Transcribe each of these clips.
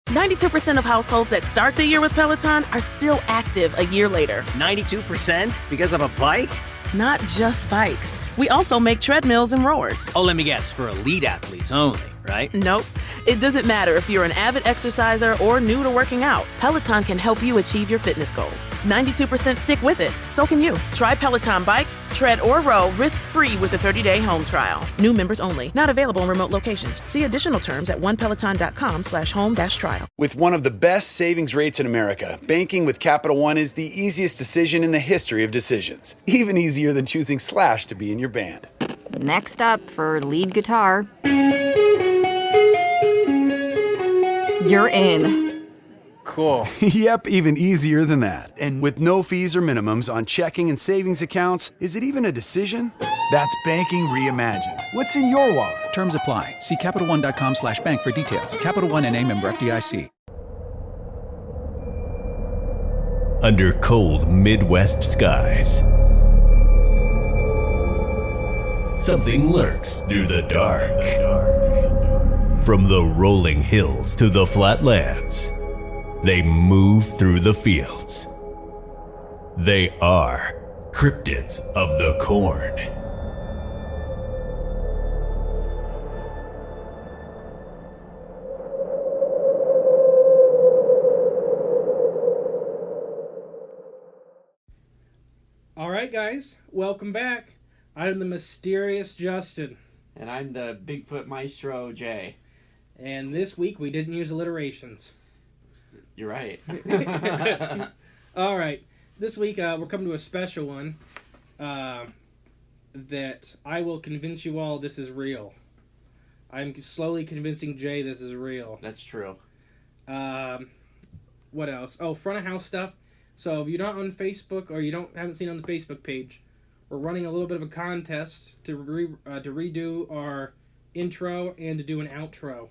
92% of households that start the year with Peloton are still active a year later. 92% because of a bike? Not just bikes. We also make treadmills and rowers. Oh, let me guess, for elite athletes only, right? Nope. It doesn't matter if you're an avid exerciser or new to working out. Peloton can help you achieve your fitness goals. 92% stick with it. So can you. Try Peloton bikes, tread, or row risk-free with a 30-day home trial. New members only. Not available in remote locations. See additional terms at onepeloton.com/home-trial. With one of the best savings rates in America, banking with Capital One is the easiest decision in the history of decisions. Even easier than choosing Slash to be in your band. Next up for lead guitar. You're in. Cool. Yep, even easier than that. And with no fees or minimums on checking and savings accounts, is it even a decision? That's banking reimagined. What's in your wallet? Terms apply. See CapitalOne.com/bank for details. Capital One N.A. member FDIC. Under cold Midwest skies, something lurks through the dark. From the rolling hills to the flatlands, they move through the fields. They are Cryptids of the Corn. All right, guys, welcome back. I'm the mysterious Justin. And I'm the Bigfoot Maestro Jay. And this week we didn't use alliterations. You're right. All right. This week we're coming to a special one that I will convince you all this is real. I'm slowly convincing Jay this is real. That's true. What else? Oh, front of house stuff. So if you're not on Facebook or you haven't seen it on the Facebook page, we're running a little bit of a contest to redo our intro and to do an outro.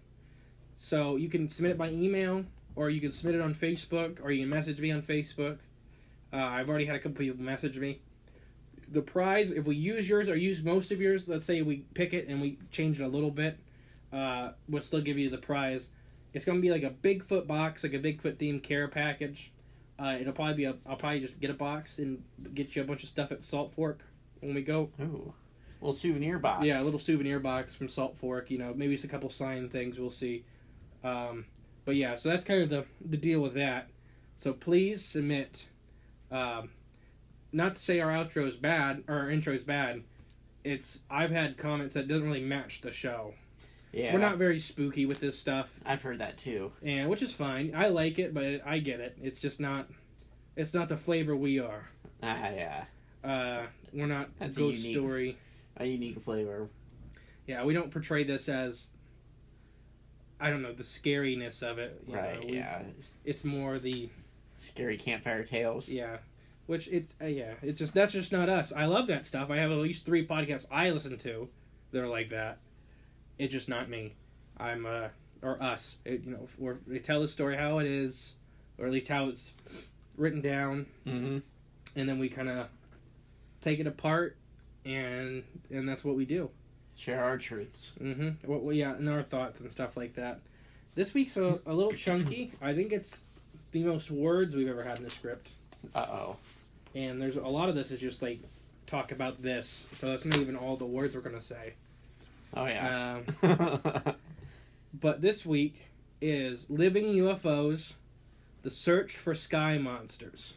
So you can submit it by email, or you can submit it on Facebook, or you can message me on Facebook. I've already had a couple people message me. The prize, if we use yours or use most of yours, let's say we pick it and we change it a little bit, we'll still give you the prize. It's going to be like a Bigfoot box, like a Bigfoot themed care package. It'll probably be I'll probably just get a box and get you a bunch of stuff at Salt Fork when we go. Ooh. Little souvenir box. Yeah, a little souvenir box from Salt Fork. You know, maybe it's a couple signed things. We'll see. But yeah, so that's kind of the deal with that. So please submit. Not to say our outro is bad or our intro is bad. I've had comments that doesn't really match the show. Yeah. We're not very spooky with this stuff. I've heard that too. And which is fine. I like it, but I get it. It's just not. It's not the flavor we are. Yeah. We're not That's ghost story. A unique flavor. Yeah, we don't portray this as, I don't know, the scariness of it. Right, yeah. It's more the scary campfire tales. Yeah. Which that's just not us. I love that stuff. I have at least 3 podcasts I listen to that are like that. It's just not me. Or us. We tell the story how it is, or at least how it's written down. Mm-hmm. And then we kind of take it apart, and that's what we do. Share our truths. Mm-hmm. Well, yeah, and our thoughts and stuff like that. This week's a little chunky. I think it's the most words we've ever had in the script. Uh-oh. And there's a lot of this is just like, talk about this. So that's not even all the words we're going to say. Oh, yeah. But this week is Living UFOs, The Search for Sky Monsters.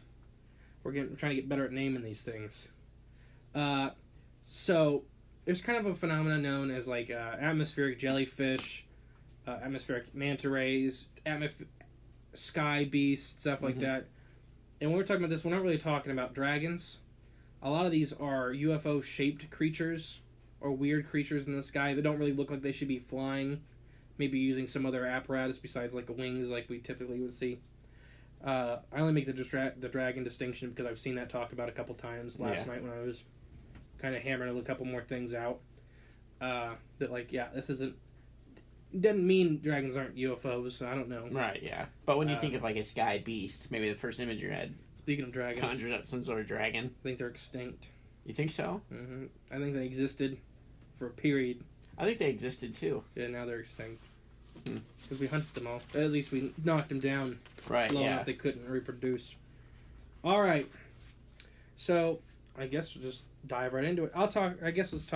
We're trying to get better at naming these things. So there's kind of a phenomenon known as like atmospheric jellyfish, atmospheric manta rays, sky beasts, stuff like that. And when we're talking about this, we're not really talking about dragons. A lot of these are UFO-shaped creatures or weird creatures in the sky that don't really look like they should be flying. Maybe using some other apparatus besides like wings like we typically would see. I only make the dragon distinction because I've seen that talked about a couple times last night when I was kind of hammering a couple more things out. That like, yeah, this doesn't mean dragons aren't UFOs, so I don't know. Right, yeah. But when you think of like a sky beast, maybe the first image in your head speaking of dragons, conjures up some sort of dragon. I think they're extinct. You think so? Mm-hmm. I think they existed for a period. I think they existed too. Yeah, now they're extinct. because we hunted them all. At least we knocked them down low enough they couldn't reproduce. All right, so I guess we'll just dive right into it. Let's talk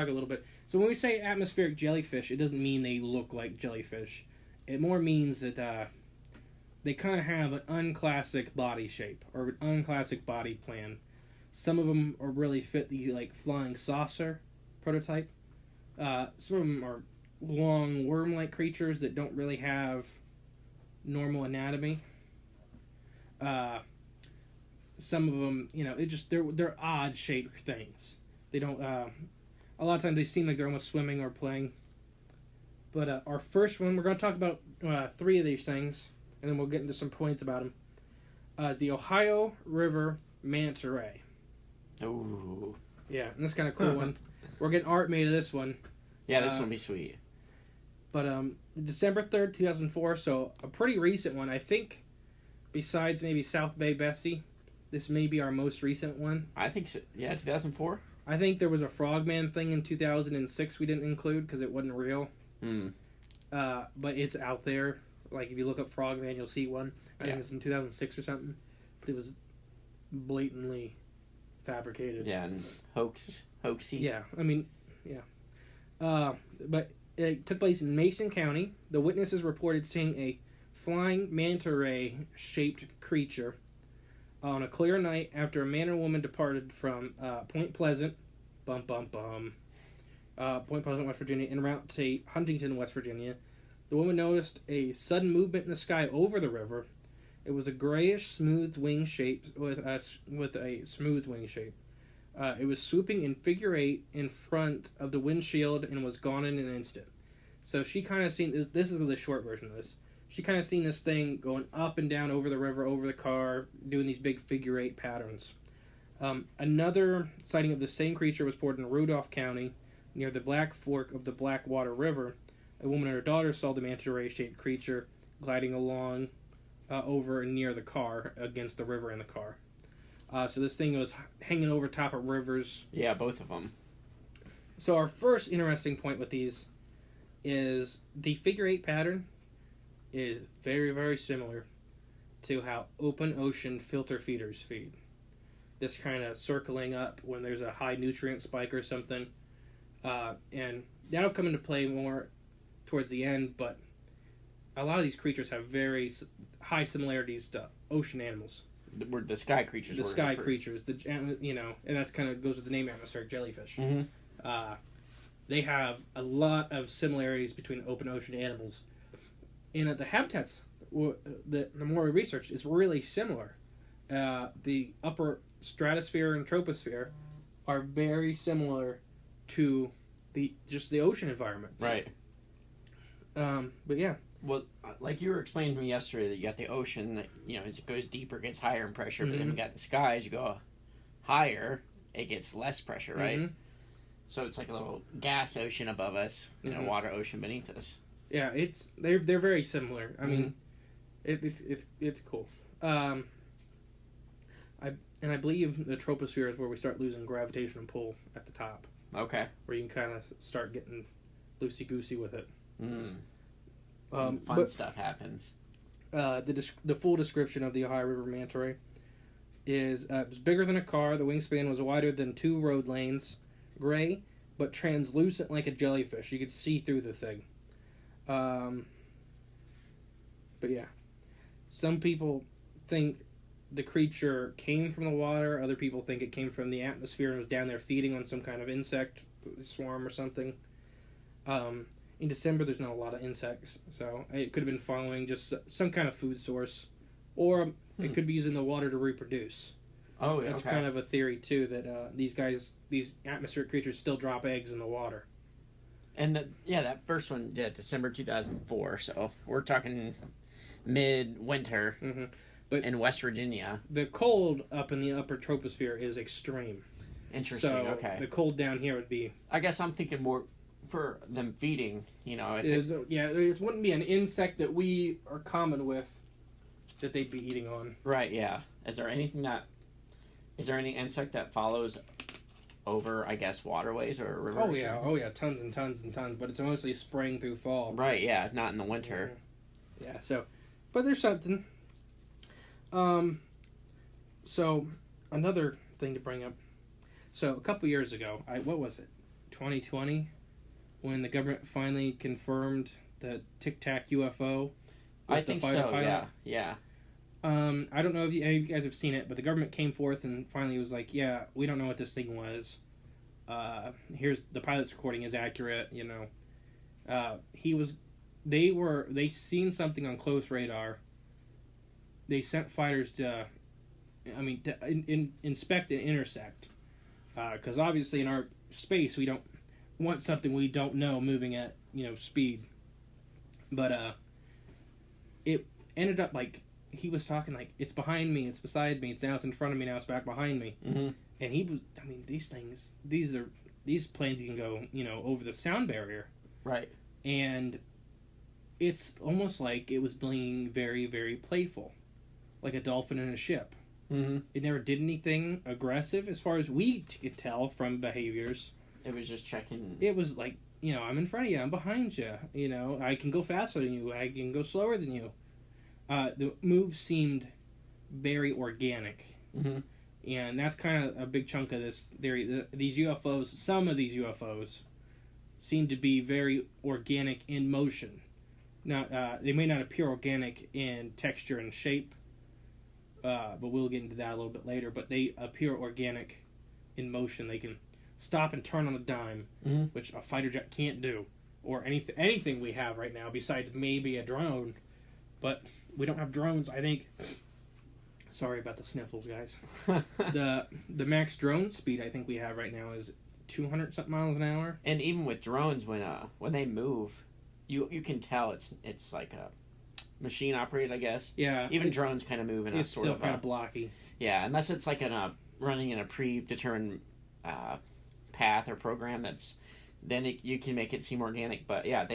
a little bit. So when we say atmospheric jellyfish, it doesn't mean they look like jellyfish. It more means that they kind of have an unclassic body shape or an unclassic body plan. Some of them are really fit the like flying saucer prototype. Some of them are long worm-like creatures that don't really have normal anatomy. Some of them, they're odd-shaped things. They don't. A lot of times they seem like they're almost swimming or playing. But our first one, we're going to talk about 3 of these things, and then we'll get into some points about them. Is the Ohio River manta ray. Ooh. Yeah, and that's kind of cool one. We're getting art made of this one. Yeah, this one will be sweet. But December 3rd, 2004, so a pretty recent one. I think, besides maybe South Bay Bessie, this may be our most recent one. I think so. Yeah, 2004? I think there was a Frogman thing in 2006 we didn't include because it wasn't real. But it's out there. Like, if you look up Frogman, you'll see one. I think it's in 2006 or something. But it was blatantly fabricated. Yeah, and hoaxy. Yeah, I mean, yeah. But it took place in Mason County. The witnesses reported seeing a flying manta ray shaped creature on a clear night after a man and woman departed from Point Pleasant, Point Pleasant, West Virginia, en route to Huntington, West Virginia. The woman noticed a sudden movement in the sky over the river. It was a grayish, smooth wing shape with a smooth wing shape. It was swooping in figure 8 in front of the windshield and was gone in an instant. So she kind of seen this. This is the short version of this. She kind of seen this thing going up and down over the river, over the car, doing these big figure 8 patterns. Another sighting of the same creature was reported in Rudolph County, near the Black Fork of the Blackwater River. A woman and her daughter saw the manta ray-shaped creature gliding along over and near the car, against the river in the car. So this thing was hanging over top of rivers. Yeah, both of them. So our first interesting point with these is the figure 8 pattern is very, very similar to how open ocean filter feeders feed. This kind of circling up when there's a high nutrient spike or something. And that'll come into play more towards the end, but a lot of these creatures have very high similarities to ocean animals. The sky creatures. The sky creatures, and that's kind of goes with the name atmospheric jellyfish. Mm-hmm. They have a lot of similarities between open ocean animals, and the habitats, the more we research, is really similar. The upper stratosphere and troposphere are very similar to the ocean environment. Right. But yeah. Well, like you were explaining to me yesterday, that you got the ocean that, as it goes deeper, it gets higher in pressure, Mm-hmm. but then you got the sky, as you go higher, it gets less pressure, right? Mm-hmm. So it's like a little gas ocean above us, Mm-hmm. water ocean beneath us. Yeah, they're very similar. I mean, it's cool. I believe the troposphere is where we start losing gravitational pull at the top. Okay. Where you can kind of start getting loosey goosey with it. Fun stuff happens. The full description of the Ohio River manta ray is it was bigger than a car. The wingspan was wider than 2 road lanes, gray but translucent like a jellyfish. You could see through the thing. But yeah, some people think the creature came from the water. Other people think it came from the atmosphere and was down there feeding on some kind of insect swarm or something. In December, there's not a lot of insects, so it could have been following just some kind of food source, or it could be using the water to reproduce. Oh, yeah. That's kind of a theory too, that these atmospheric creatures still drop eggs in the water. And that first one, December 2004. So we're talking mid-winter But in West Virginia. The cold up in the upper troposphere is extreme. Interesting. So okay. The cold down here would be. I guess I'm thinking more for them feeding. It wouldn't be an insect that we are common with that they'd be eating on. Right. Yeah. Is there any insect that follows over, I guess, waterways or rivers. Oh yeah, tons and tons and tons. But it's mostly spring through fall. Right. Yeah. Not in the winter. Yeah. So, but there's something. So another thing to bring up. So a couple years ago, what was it, 2020, when the government finally confirmed the Tic Tac UFO. I think so. Pilot. Yeah. I don't know if any of you guys have seen it, but the government came forth and finally was like, "Yeah, we don't know what this thing was. Here's the pilot's recording is accurate. You know, they seen something on close radar. They sent fighters to inspect and intersect, because obviously in our space we don't want something we don't know moving at speed. But it ended up like." He was talking like, it's behind me, it's beside me, it's in front of me, now it's back behind me. Mm-hmm. And he was, these planes can go, over the sound barrier. Right. And it's almost like it was being very, very playful. Like a dolphin in a ship. Mm-hmm. It never did anything aggressive as far as we could tell from behaviors. It was just checking. It was like, I'm in front of you, I'm behind you. I can go faster than you, I can go slower than you. The move seemed very organic. Mm-hmm. And that's kind of a big chunk of this theory. These UFOs, some of these UFOs, seem to be very organic in motion. Now, they may not appear organic in texture and shape, but we'll get into that a little bit later. But they appear organic in motion. They can stop and turn on a dime, mm-hmm. which a fighter jet can't do, or anything we have right now besides maybe a drone. But we don't have drones, I think. Sorry about the sniffles, guys. The max drone speed I think we have right now is 200-something miles an hour. And even with drones, when they move, you can tell it's like a machine operated, I guess. Yeah. Even drones kind of move in a sort of... It's still kind of blocky. Yeah, unless it's like running in a predetermined path or program then you can make it seem organic. But yeah,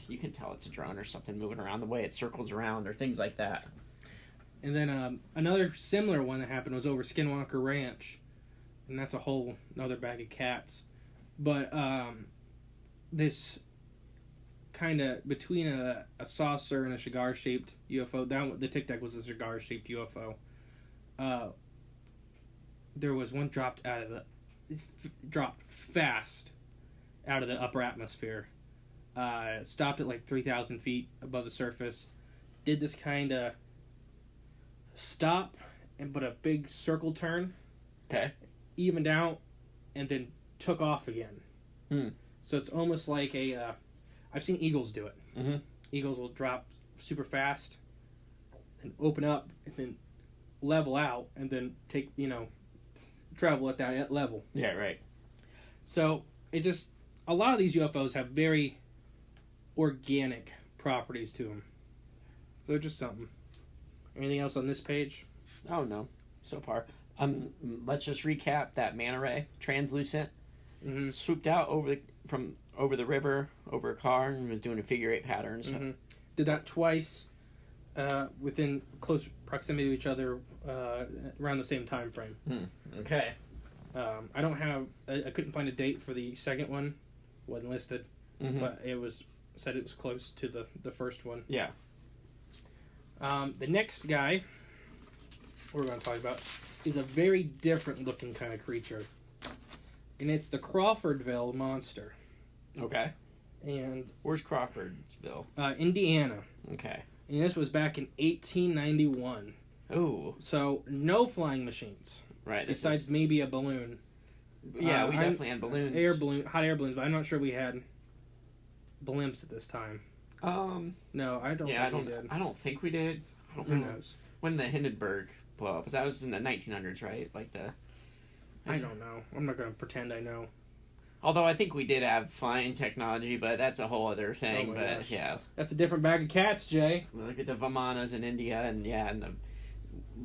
you can tell it's a drone or something moving around the way it circles around or things like that. And then another similar one that happened was over Skinwalker Ranch. And that's a whole another bag of cats. But this kind of between a saucer and a cigar-shaped UFO, the Tic Tac was a cigar-shaped UFO. There was one dropped fast out of the upper atmosphere. Stopped at like 3,000 feet above the surface. Did this kind of stop but a big circle turn. Okay. Evened out and then took off again. So it's almost like I've seen eagles do it. Mm-hmm. Eagles will drop super fast and open up and then level out and then take, travel at that level. Yeah, right. So a lot of these UFOs have very organic properties to them. They're just something. Anything else on this page? Oh, no. So far. Let's just recap that manta ray, translucent, Mm-hmm. swooped out over the river, over a car, and was doing a figure 8 pattern. So. Mm-hmm. Did that twice within close proximity to each other around the same time frame. Okay. I couldn't find a date for the second one. Wasn't listed. Mm-hmm. But said it was close to the first one. Yeah. The next guy we're going to talk about is a very different looking kind of creature. And it's the Crawfordville monster. Okay. And where's Crawfordsville? Indiana. Okay. And this was back in 1891. Ooh. So no flying machines. Right. Besides maybe a balloon. Yeah, we definitely had balloons. Hot air balloons, but I'm not sure we had blimps at this time. No, I don't think we did. I don't think we did. I don't Who know. knows? When the Hindenburg blew up? Because that was in the 1900s, right? I don't know. I'm not going to pretend I know. Although I think we did have flying technology, but that's a whole other thing. Oh my but gosh. yeah. That's a different bag of cats, Jay. Look at the Vimanas in India, and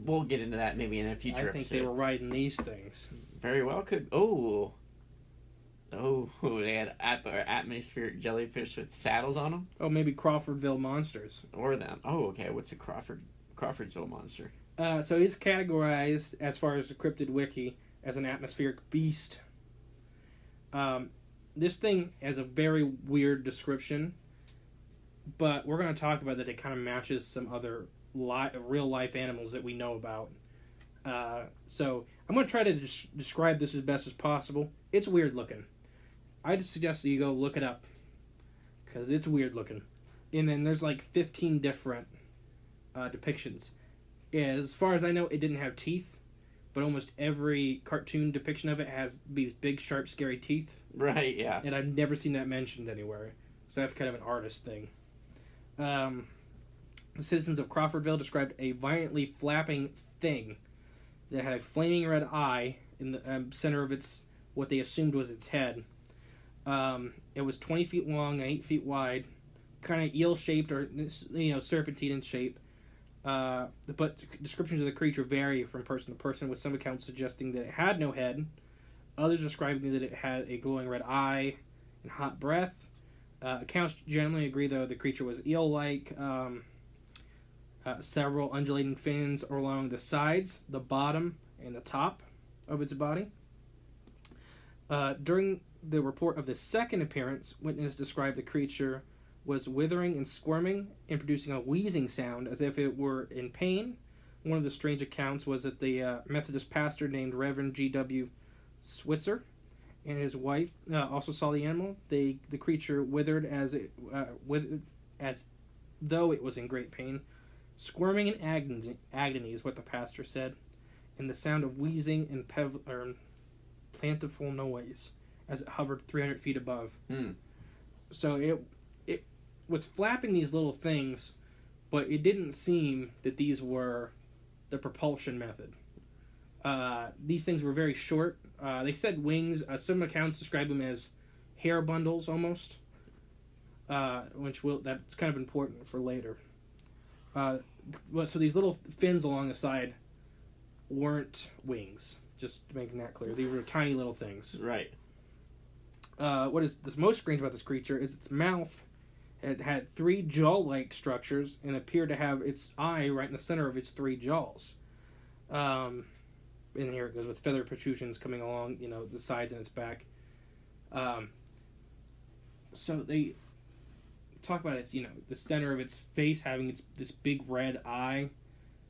we'll get into that maybe in a future episode. I think they were riding these things. Very well could. Oh, they had atmospheric jellyfish with saddles on them? Oh, maybe Crawfordville monsters. Or them. Oh, okay. What's a Crawfordsville monster? So it's categorized, as far as the Cryptid Wiki, as an atmospheric beast. This thing has a very weird description, but we're going to talk about that it kind of matches some other real-life animals that we know about. So I'm going to try to describe this as best as possible. It's weird looking. I just suggest that you go look it up, because it's weird looking. And then there's like 15 different depictions. As far as I know, it didn't have teeth, but almost every cartoon depiction of it has these big, sharp, scary teeth. Right, yeah. And I've never seen that mentioned anywhere. So that's kind of an artist thing. The citizens of Crawfordville described a violently flapping thing that had a flaming red eye in the center of what they assumed was its head. It was 20 feet long and 8 feet wide, kind of eel-shaped or serpentine in shape. But descriptions of the creature vary from person to person, with some accounts suggesting that it had no head, others describing that it had a glowing red eye and hot breath. Accounts generally agree, though, the creature was eel-like, several undulating fins along the sides, the bottom, and the top of its body. During the report of the second appearance, witnesses described the creature was withering and squirming and producing a wheezing sound as if it were in pain. One of the strange accounts was that the Methodist pastor named Reverend G.W. Switzer and his wife also saw the animal. The creature withered as though it was in great pain, squirming in agony is what the pastor said, and the sound of wheezing and plentiful noise as it hovered 300 feet above. So it was flapping these little things, but it didn't seem that these were the propulsion method. These things were very short. They said wings. Some accounts describe them as hair bundles almost, that's kind of important for later. So these little fins along the side weren't wings, just making that clear. They were tiny little things. Right. What is the most strange about this creature is its mouth. It had 3 jaw-like structures and appeared to have its eye right in the center of its 3 jaws. And here it goes with feather protrusions coming along, the sides and its back. So they talk about its, the center of its face having this big red eye,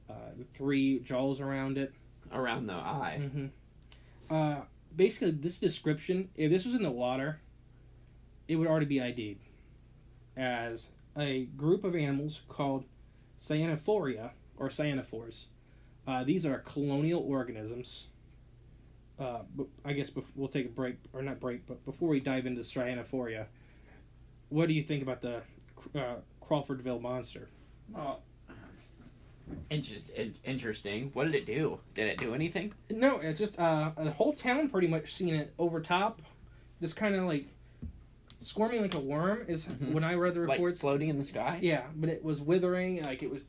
the 3 jaws around it. Around the eye. Mm-hmm. Basically, this description, if this was in the water, it would already be ID'd as a group of animals called cyanophoria, or cyanophores. These are colonial organisms. But I guess we'll take a break, or not break, but before we dive into cyanophoria, what do you think about the Crawfordville monster? Well, interesting. What did it do? Did it do anything? No, it's just a whole town pretty much seen it over top, just kind of like squirming like a worm is when I read the reports. Like floating in the sky? Yeah, but it was withering, like it was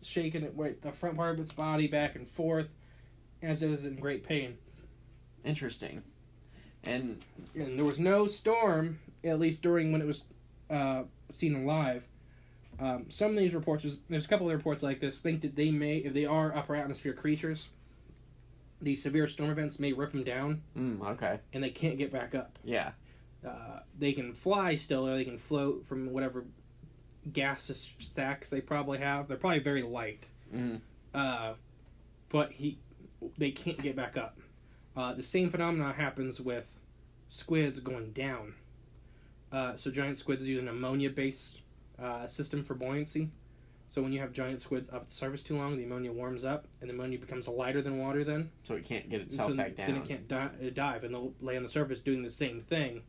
shaking it right the front part of its body back and forth as it was in great pain. Interesting. And there was no storm, at least during when it was seen alive. Some of these reports, there's a couple of reports like this, think that they may, if they are upper atmosphere creatures, these severe storm events may rip them down. Okay. And they can't get back up. Yeah. They can fly still, or they can float from whatever gas sacks they probably have. They're probably very light. But they can't get back up. The same phenomena happens with squids going down. So giant squids use an ammonia-based system for buoyancy. So when you have giant squids up at the surface too long, the ammonia warms up, and the ammonia becomes lighter than water then. So it can't get itself back down. Then it can't dive, and they'll lay on the surface doing the same thing,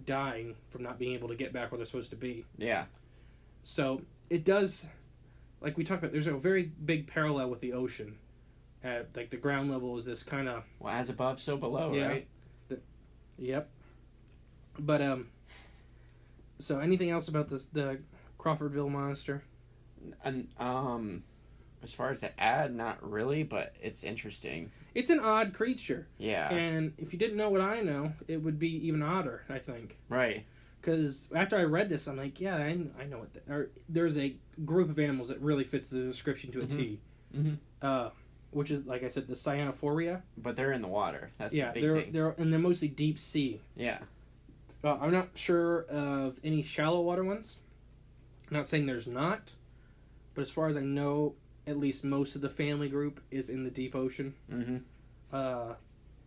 dying from not being able to get back where they're supposed to be. Yeah. So it does, like we talked about, there's a very big parallel with the ocean. Like the ground level is this kind of... Well, as above, so below, right? Yep. But, so anything else about the Crawfordville monster? And, as far as to add, not really, but it's interesting. It's an odd creature. Yeah. And if you didn't know what I know, it would be even odder, I think. Right. Because after I read this, I'm like, yeah, I know what... there's a group of animals that really fits the description to a T. which is, like I said, the cyanophoria. But they're in the water. That's Yeah, the big thing. they're mostly deep sea. Yeah. I'm not sure of any shallow water ones. I'm not saying there's not, but as far as I know, at least most of the family group is in the deep ocean. Mm-hmm.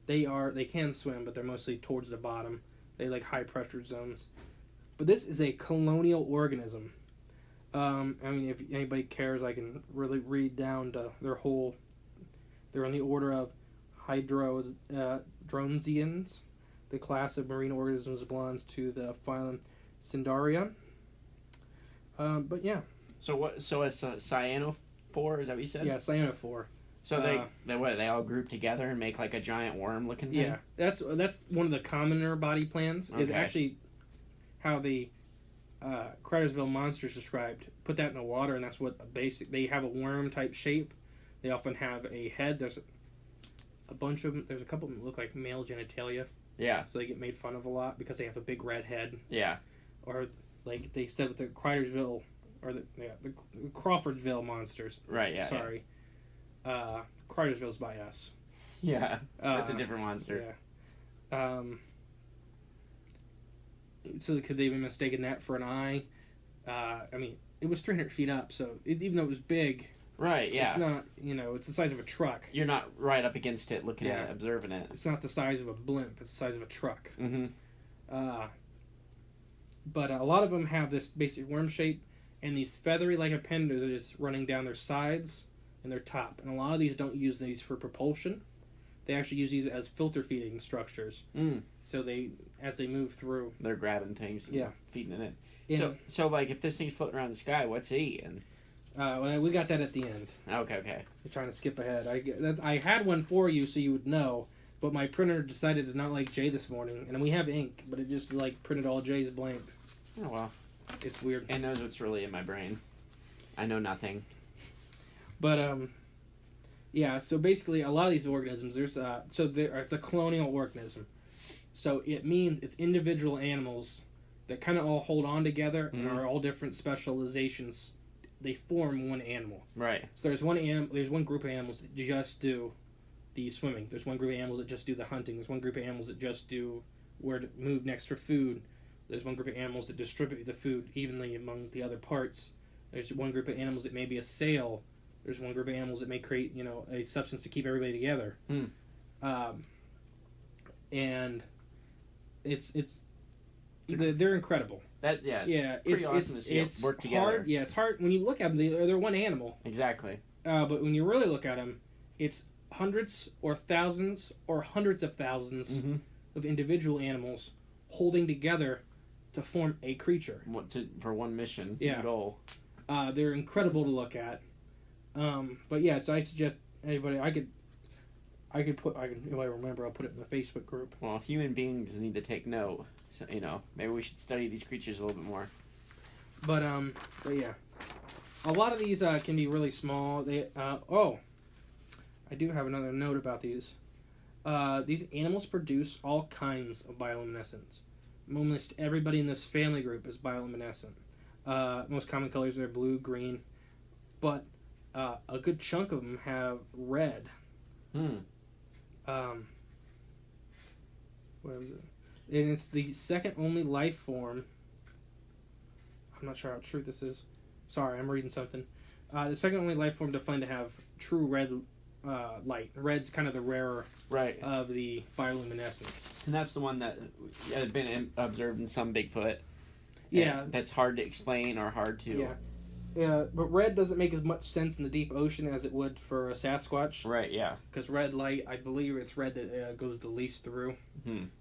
They can swim, but they're mostly towards the bottom. They like high pressure zones. But this is a colonial organism. I mean, if anybody cares, I can really read down to their whole. They're in the order of Hydrodronesians. The class of marine organisms belongs to the phylum Cnidaria. But yeah. So what? So a cyanophore, is that what you said? Yeah, cyanophore. So they all group together and make like a giant worm looking thing? Yeah, that's one of the commoner body plans. Is actually how the Cryptidsville monsters described. Put that in the water, and that's what they have a worm type shape. They often have a head. There's a bunch of them. There's a couple of them that look like male genitalia. Yeah. So they get made fun of a lot because they have a big red head. Yeah. Or like they said with the Cryptidsville or the Crawfordsville monsters. Right. Yeah. Sorry. Cryptidsville's by us. Yeah. That's a different monster. Yeah. So could they be mistaken that for an eye? I mean, it was 300 feet up, so even though it was big, right? Yeah, it's not. It's the size of a truck. You're not right up against it, looking at it, observing it. It's not the size of a blimp. It's the size of a truck. Mm-hmm. But a lot of them have this basic worm shape, and these feathery-like appendages running down their sides and their top. And a lot of these don't use these for propulsion. They actually use these as filter feeding structures. So as they move through, they're grabbing things and feeding in it. Yeah. So like if this thing's floating around the sky, what's it eating? Well, we got that at the end. Okay. You're trying to skip ahead. I had one for you so you would know, but my printer decided to not like J this morning, and we have ink, but it just like printed all J's blank. Oh well, it's weird. It knows what's really in my brain. I know nothing. But yeah. So basically, a lot of these organisms, it's a colonial organism. So it means it's individual animals that kind of all hold on together and are all different specializations. They form one animal. Right. So there's one group of animals that just do the swimming. There's one group of animals that just do the hunting. There's one group of animals that just do where to move next for food. There's one group of animals that distribute the food evenly among the other parts. There's one group of animals that may be a sail. There's one group of animals that may create, a substance to keep everybody together. And they're incredible. It's awesome to see them work together. Hard. Yeah, it's hard when you look at them. They're one animal. Exactly. But when you really look at them, it's hundreds or thousands or hundreds of thousands of individual animals holding together to form a creature. For one mission, goal. They're incredible to look at. But yeah, so I suggest anybody. If I remember, I'll put it in the Facebook group. Well, human beings need to take note. So, maybe we should study these creatures a little bit more. But yeah, a lot of these can be really small. I do have another note about these. These animals produce all kinds of bioluminescence. Almost everybody in this family group is bioluminescent. Most common colors are blue, green, but a good chunk of them have red. What was it? And it's the second only life form. I'm not sure how true this is. Sorry, I'm reading something. The second only life form defined to have true red light. Red's kind of the rarer of the bioluminescence. And that's the one that had been observed in some Bigfoot. Yeah. That's hard to explain or hard to... Yeah. Yeah, but red doesn't make as much sense in the deep ocean as it would for a Sasquatch. Right, yeah. Because red light, I believe it's red that goes the least through.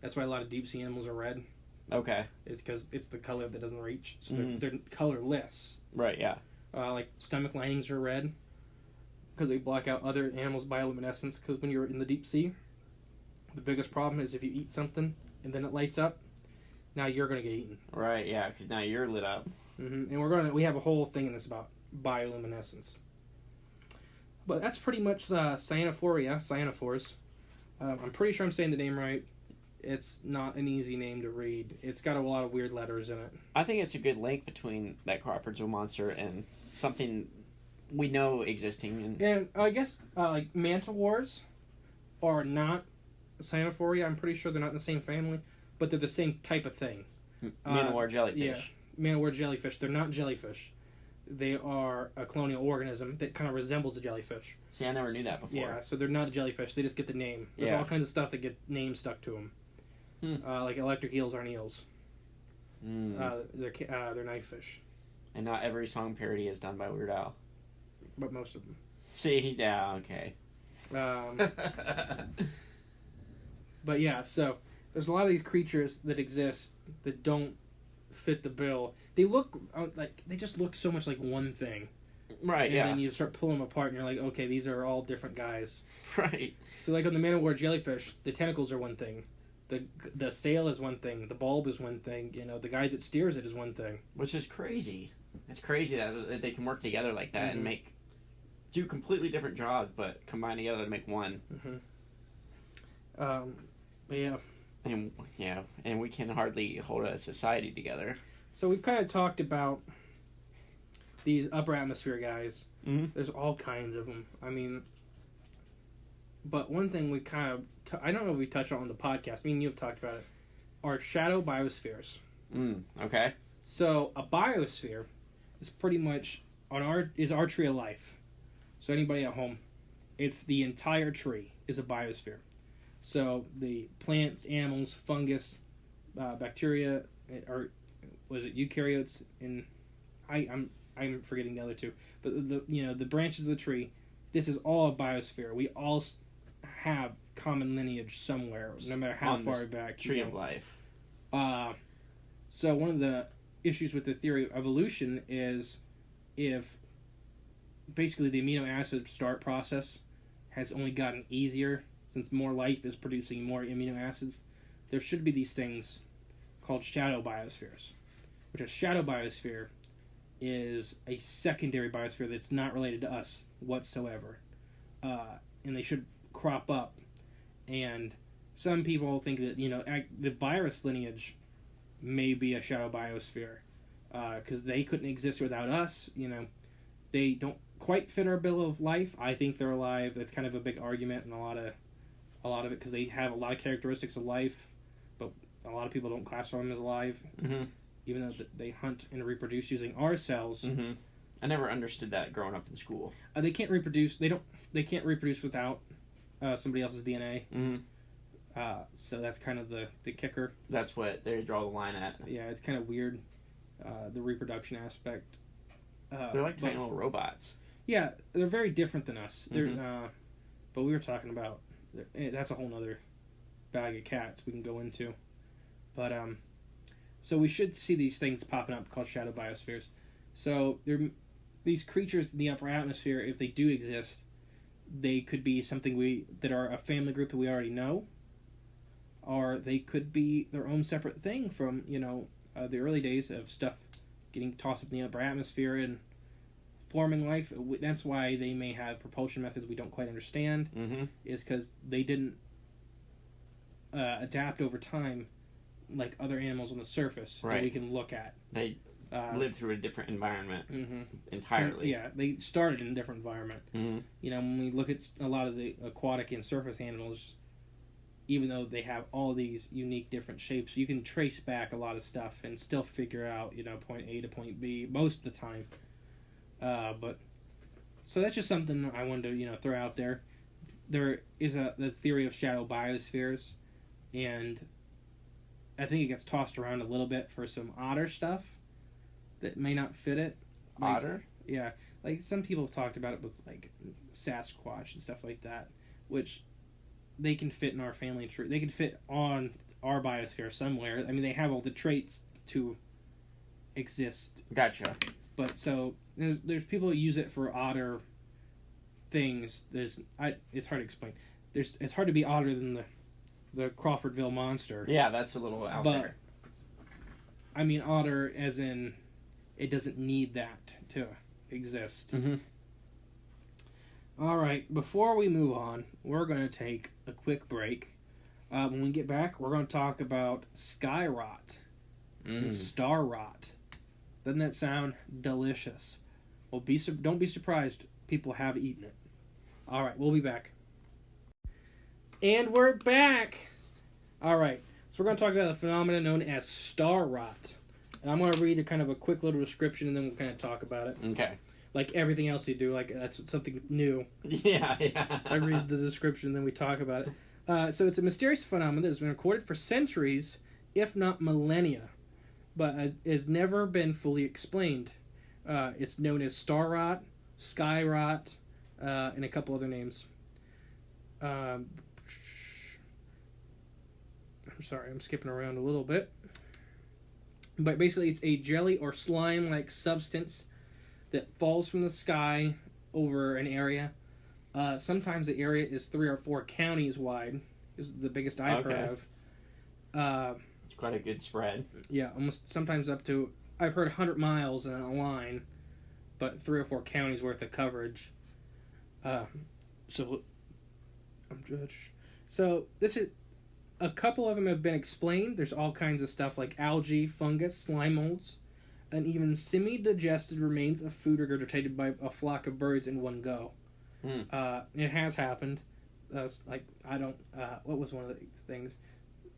That's why a lot of deep sea animals are red. Okay. It's because it's the color that doesn't reach. So they're colorless. Right, yeah. Like stomach linings are red because they block out other animals' bioluminescence. Because when you're in the deep sea, the biggest problem is if you eat something and then it lights up, now you're going to get eaten. Right, yeah, because now you're lit up. And we have a whole thing in this about bioluminescence. But that's pretty much cyanophores. I'm pretty sure I'm saying the name right. It's not an easy name to read. It's got a lot of weird letters in it. I think it's a good link between that Crawfordsville monster and something we know existing. And I guess like mantiwars are not Cyanophora. I'm pretty sure they're not in the same family, but they're the same type of thing. Man-o-war jellyfish. Yeah, man-o-war jellyfish. They're not jellyfish. They are a colonial organism that kind of resembles a jellyfish. See, I never knew that before. Yeah, so they're not a jellyfish. They just get the name. There's all kinds of stuff that get names stuck to them. Like electric eels aren't eels. They're knifefish. And not every song parody is done by Weird Al. But most of them. See, yeah, okay. But yeah, so there's a lot of these creatures that exist that don't fit the bill. They look they just look so much like one thing. Right, and then you start pulling them apart and you're like, okay, these are all different guys. Right. So like on the man-o-war jellyfish, the tentacles are one thing. The sail is one thing. The bulb is one thing. You know, the guy that steers it is one thing. Which is crazy. It's crazy that they can work together like that and do completely different jobs, but combine together to make one. But yeah. And we can hardly hold a society together. So we've kind of talked about these upper atmosphere guys. There's all kinds of them. I mean, but one thing we kind of I don't know if we touched on the podcast. Me and you have talked about it. Are shadow biospheres. Okay. So a biosphere is pretty much our tree of life. So anybody at home, it's the entire tree is a biosphere. So the plants, animals, fungus, bacteria, or was it eukaryotes? I'm forgetting the other two. But the branches of the tree, this is all a biosphere. We all have common lineage somewhere, no matter how far back. Tree of life. So one of the issues with the theory of evolution is if basically the amino acid start process has only gotten easier since more life is producing more amino acids, there should be these things called shadow biospheres, which a shadow biosphere is a secondary biosphere that's not related to us whatsoever. And they should crop up. And some people think that, the virus lineage may be a shadow biosphere because they couldn't exist without us. They don't quite fit our bill of life. I think they're alive. That's kind of a big argument in a lot of it because they have a lot of characteristics of life, but a lot of people don't classify them as alive, even though they hunt and reproduce using our cells. I never understood that growing up in school. They can't reproduce. They can't reproduce without somebody else's DNA. So that's kind of the kicker. That's what they draw the line at. Yeah, it's kind of weird, the reproduction aspect. They're like tiny little robots. Yeah, they're very different than us. They're, but we were talking about that's a whole nother bag of cats we can go into. But so we should see these things popping up called shadow biospheres. So these creatures in the upper atmosphere, if they do exist, they could be something that are a family group that we already know, or they could be their own separate thing from the early days of stuff getting tossed up in the upper atmosphere and forming life. That's why they may have propulsion methods we don't quite understand. Is because they didn't adapt over time like other animals on the surface that we can look at. They lived through a different environment entirely. Yeah, they started in a different environment. When we look at a lot of the aquatic and surface animals, even though they have all these unique different shapes, you can trace back a lot of stuff and still figure out, point A to point B most of the time. But so that's just something I wanted to, throw out there. There is the theory of shadow biospheres, and I think it gets tossed around a little bit for some otter stuff that may not fit it. Otter? Yeah. Like some people have talked about it with like Sasquatch and stuff like that, which they can fit in our family tree. They can fit on our biosphere somewhere. I mean, they have all the traits to exist. Gotcha. But so there's people who use it for otter things. It's hard to explain. It's hard to be odder than the Crawfordville monster. Yeah, that's a little out there. I mean, otter as in it doesn't need that to exist. All right, before we move on, we're going to take a quick break. When we get back, we're going to talk about sky rot and star rot. Doesn't that sound delicious? Well, don't be surprised. People have eaten it. All right, we'll be back. And we're back. All right, so we're going to talk about a phenomenon known as star rot. And I'm going to read a quick little description, and then we'll kind of talk about it. Okay. Like everything else you do, like that's something new. Yeah. I read the description, and then we talk about it. So it's a mysterious phenomenon that has been recorded for centuries, if not millennia, but has never been fully explained. It's known as star rot, sky rot, and a couple other names. I'm sorry, I'm skipping around a little bit. But basically, it's a jelly or slime-like substance that falls from the sky over an area. Sometimes the area is 3 or 4 counties wide. Is the biggest I've heard of. It's quite a good spread. Yeah, almost sometimes up to, I've heard 100 miles in a line, but 3 or 4 counties worth of coverage. So I'm judged. So this is, a couple of them have been explained. There's all kinds of stuff like algae, fungus, slime molds, and even semi-digested remains of food regurgitated by a flock of birds in one go. It has happened. What was one of the things?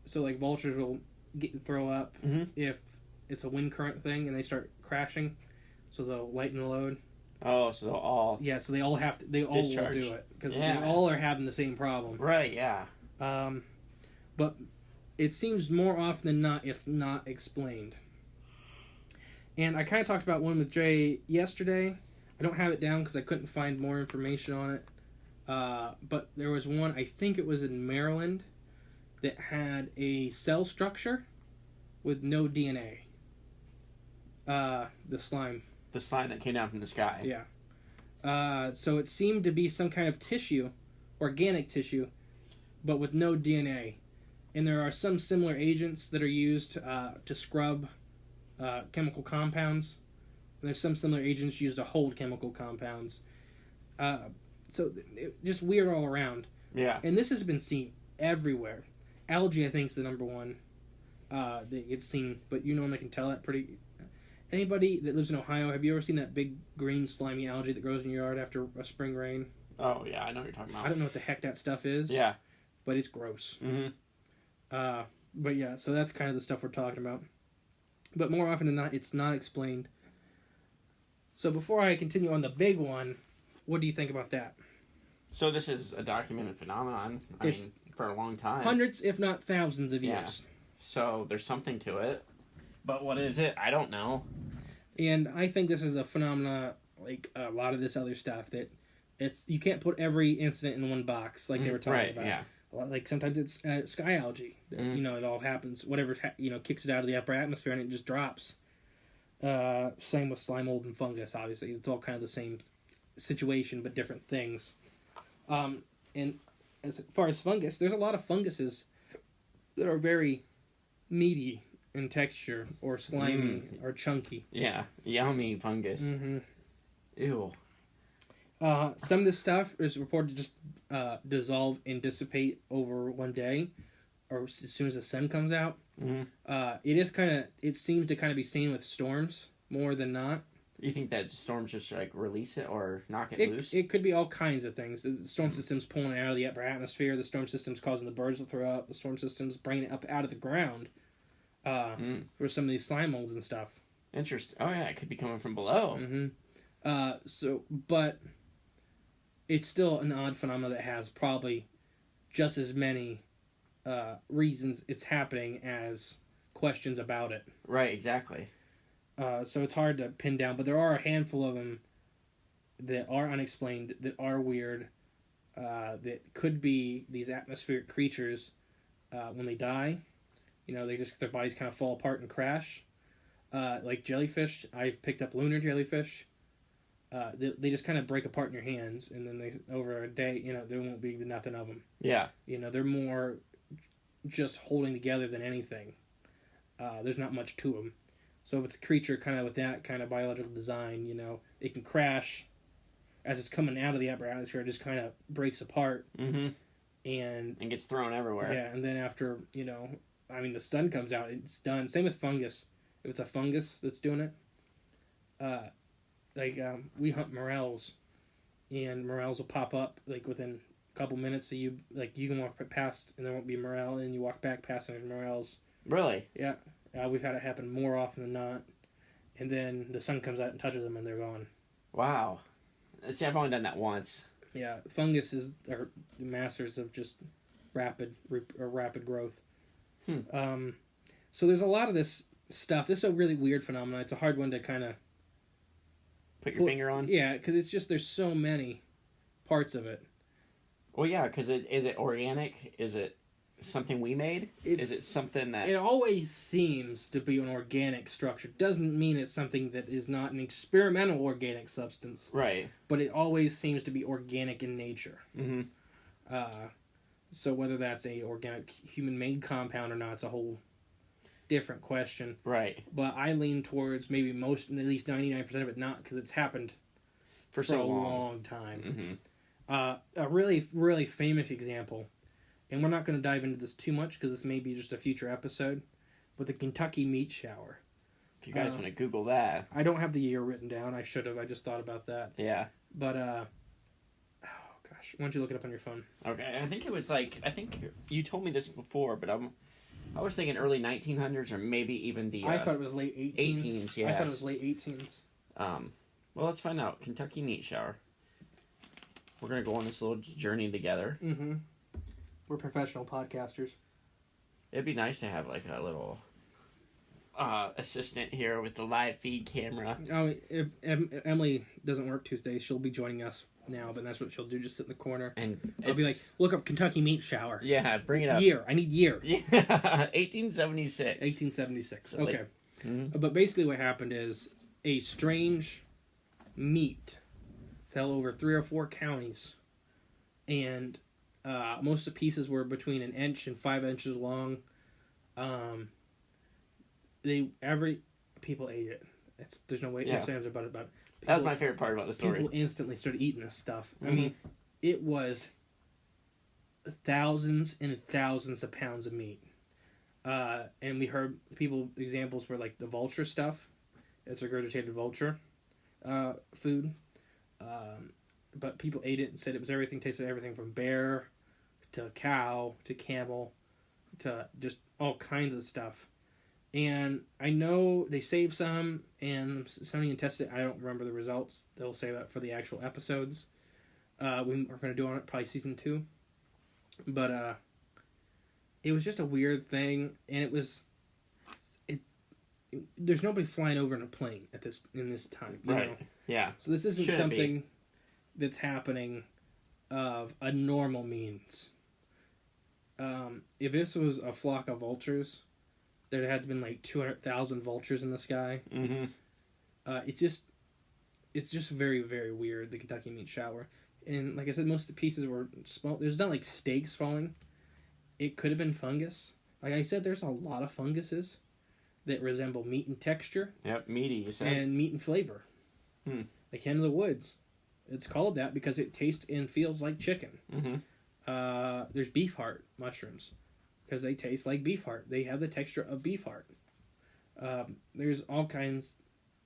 So like vultures will throw up if it's a wind current thing and they start crashing, so they'll lighten the load. Oh, so they'll all... Yeah, so they all have to. They all discharge. will do it because they all are having the same problem. Right. Yeah. But it seems more often than not it's not explained. And I kind of talked about one with Jay yesterday. I don't have it down because I couldn't find more information on it. But there was one, I think it was in Maryland, that had a cell structure with no DNA. The slime. The slime that came down from the sky. Yeah. So it seemed to be some kind of tissue, organic tissue, but with no DNA. And there are some similar agents that are used to scrub chemical compounds. And there's some similar agents used to hold chemical compounds. So just weird all around. Yeah. And this has been seen everywhere. Algae, I think, is the number one that gets seen. But you normally can tell that pretty... Anybody that lives in Ohio, have you ever seen that big green slimy algae that grows in your yard after a spring rain? Oh, yeah, I know what you're talking about. I don't know what the heck that stuff is. Yeah. But it's gross. Mm-hmm. But yeah, so that's kind of the stuff we're talking about. But more often than not, it's not explained. So before I continue on the big one, what do you think about that? So this is a documented phenomenon, I mean, for a long time. Hundreds, if not thousands of years. So there's something to it. But what is it? I don't know. And I think this is a phenomena, like a lot of this other stuff, that you can't put every incident in one box, like they were talking about. Yeah. Like sometimes it's sky algae. You know, it all happens. Whatever kicks it out of the upper atmosphere and it just drops. Same with slime mold and fungus. Obviously, it's all kind of the same situation but different things. And as far as fungus, there's a lot of funguses that are very meaty in texture or slimy or chunky. Yeah, yummy fungus. Mm-hmm. Ew. Some of this stuff is reported to just dissolve and dissipate over one day, or as soon as the sun comes out. It seems to kind of be seen with storms more than not. You think that storms just like release it or knock it loose? It could be all kinds of things. The storm system's pulling it out of the upper atmosphere. The storm system's causing the birds to throw up. The storm system's bringing it up out of the ground. For some of these slime molds and stuff. Interesting. Oh yeah, it could be coming from below. But it's still an odd phenomenon that has probably just as many reasons it's happening as questions about it. Right, exactly. So it's hard to pin down, but there are a handful of them that are unexplained, that are weird, that could be these atmospheric creatures when they die. Their bodies kind of fall apart and crash. Like jellyfish, I've picked up lunar jellyfish. They just kind of break apart in your hands, and then over a day, there won't be nothing of them. Yeah. They're more just holding together than anything. There's not much to them. So if it's a creature kind of with that kind of biological design, it can crash as it's coming out of the upper atmosphere. It just kind of breaks apart. Mm-hmm. And gets thrown everywhere. Yeah, and then after, the sun comes out, it's done. Same with fungus. If it's a fungus that's doing it, like we hunt morels, and morels will pop up like within a couple minutes. So you can walk past and there won't be a morel, and you walk back past and there's morels. Really? Yeah, we've had it happen more often than not. And then the sun comes out and touches them, and they're gone. Wow. See, I've only done that once. Yeah, funguses are the masters of just rapid growth. So there's a lot of this stuff. This is a really weird phenomenon. It's a hard one to kind of put your finger on. Yeah, because it's just there's so many parts of it. Well, yeah, because is it organic? Is it something we made? Is it something that... It always seems to be an organic structure. Doesn't mean it's something that is not an experimental organic substance. Right. But it always seems to be organic in nature. Mm-hmm. So whether that's a organic human-made compound or not, it's a whole different question. Right. But I lean towards maybe at least 99% of it not, because it's happened for so a long time. Mm-hmm. A really, really famous example, and we're not going to dive into this too much because this may be just a future episode, but the Kentucky meat shower. If you guys want to Google that. I don't have the year written down. I should have. I just thought about that. Yeah. But, oh gosh. Why don't you look it up on your phone? Okay. I think you told me this before, but I was thinking early 1900s or maybe even the... I thought it was late 18s. 18s, yeah. I thought it was late 18s. Well, let's find out. Kentucky meat shower. We're going to go on this little journey together. Mm-hmm. We're professional podcasters. It'd be nice to have like a little assistant here with the live feed camera. Oh, if Emily doesn't work Tuesdays, she'll be joining us now, but that's what she'll do, just sit in the corner. And I'll be like, look up Kentucky meat shower. Yeah, bring it up. Year. I need year. Yeah, 1876. 1876. So okay. But basically what happened is a strange meat fell over 3 or 4 counties, and most of the pieces were between 1 inch and 5 inches long. People ate it. There's no way ifs, ands, about it. But that was my favorite part about the story. People instantly started eating this stuff. I mean, it was thousands and thousands of pounds of meat. And we heard examples were like the vulture stuff. It's regurgitated vulture food. But people ate it and said it was tasted everything from bear to cow to camel to just all kinds of stuff. And I know they saved some and somebody tested it. I don't remember the results. They'll save that for the actual episodes. We're going to do on it probably season 2. But it was just a weird thing, and there's nobody flying over in a plane in this time. You know? Yeah. So this isn't something that's happening of a normal means. If this was a flock of vultures, there had to have been like 200,000 vultures in the sky. Mm-hmm. It's just very, very weird, the Kentucky meat shower. And like I said, most of the pieces were small. There's not like steaks falling. It could have been fungus. Like I said, there's a lot of funguses that resemble meat in texture. Yep, meaty, you said. And meat in flavor. Like hen of the woods. It's called that because it tastes and feels like chicken. Mm-hmm. There's beef heart mushrooms because they taste like beef heart. They have the texture of beef heart. There's all kinds.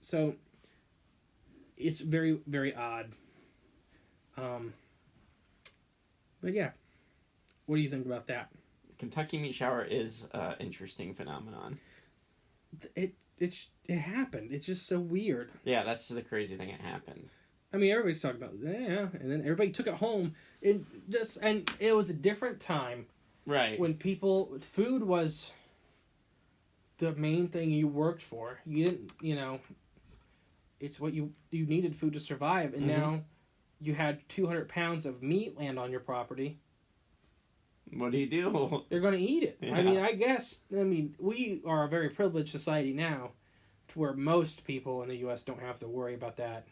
So it's very, very odd. But yeah, what do you think about that? Kentucky meat shower is an interesting phenomenon. It happened. It's just so weird. Yeah, that's the crazy thing. It happened. I mean, everybody's talking about and then everybody took it home. And it was a different time, right? When food was the main thing you worked for. You didn't, it's what you needed food to survive, and now you had 200 pounds of meat land on your property. What do you do? They're going to eat it. Yeah. I mean, we are a very privileged society now to where most people in the U.S. don't have to worry about that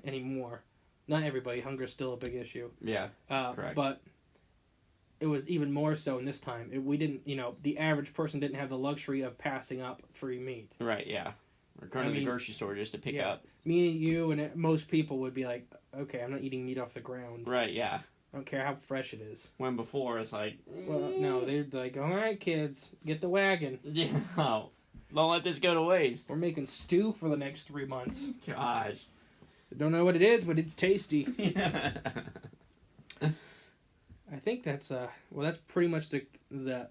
anymore. Not everybody. Hunger is still a big issue. Yeah, correct. But it was even more so in this time. We didn't, the average person didn't have the luxury of passing up free meat. Right, yeah. Or going to the grocery store just to pick up. Me and you and most people would be like, okay, I'm not eating meat off the ground. Right, yeah. I don't care how fresh it is. When before it's like... Well, no, they're like, all right, kids, get the wagon. Yeah, don't let this go to waste. We're making stew for the next 3 months. Gosh. Don't know what it is, but it's tasty. Yeah. I think that's that's pretty much the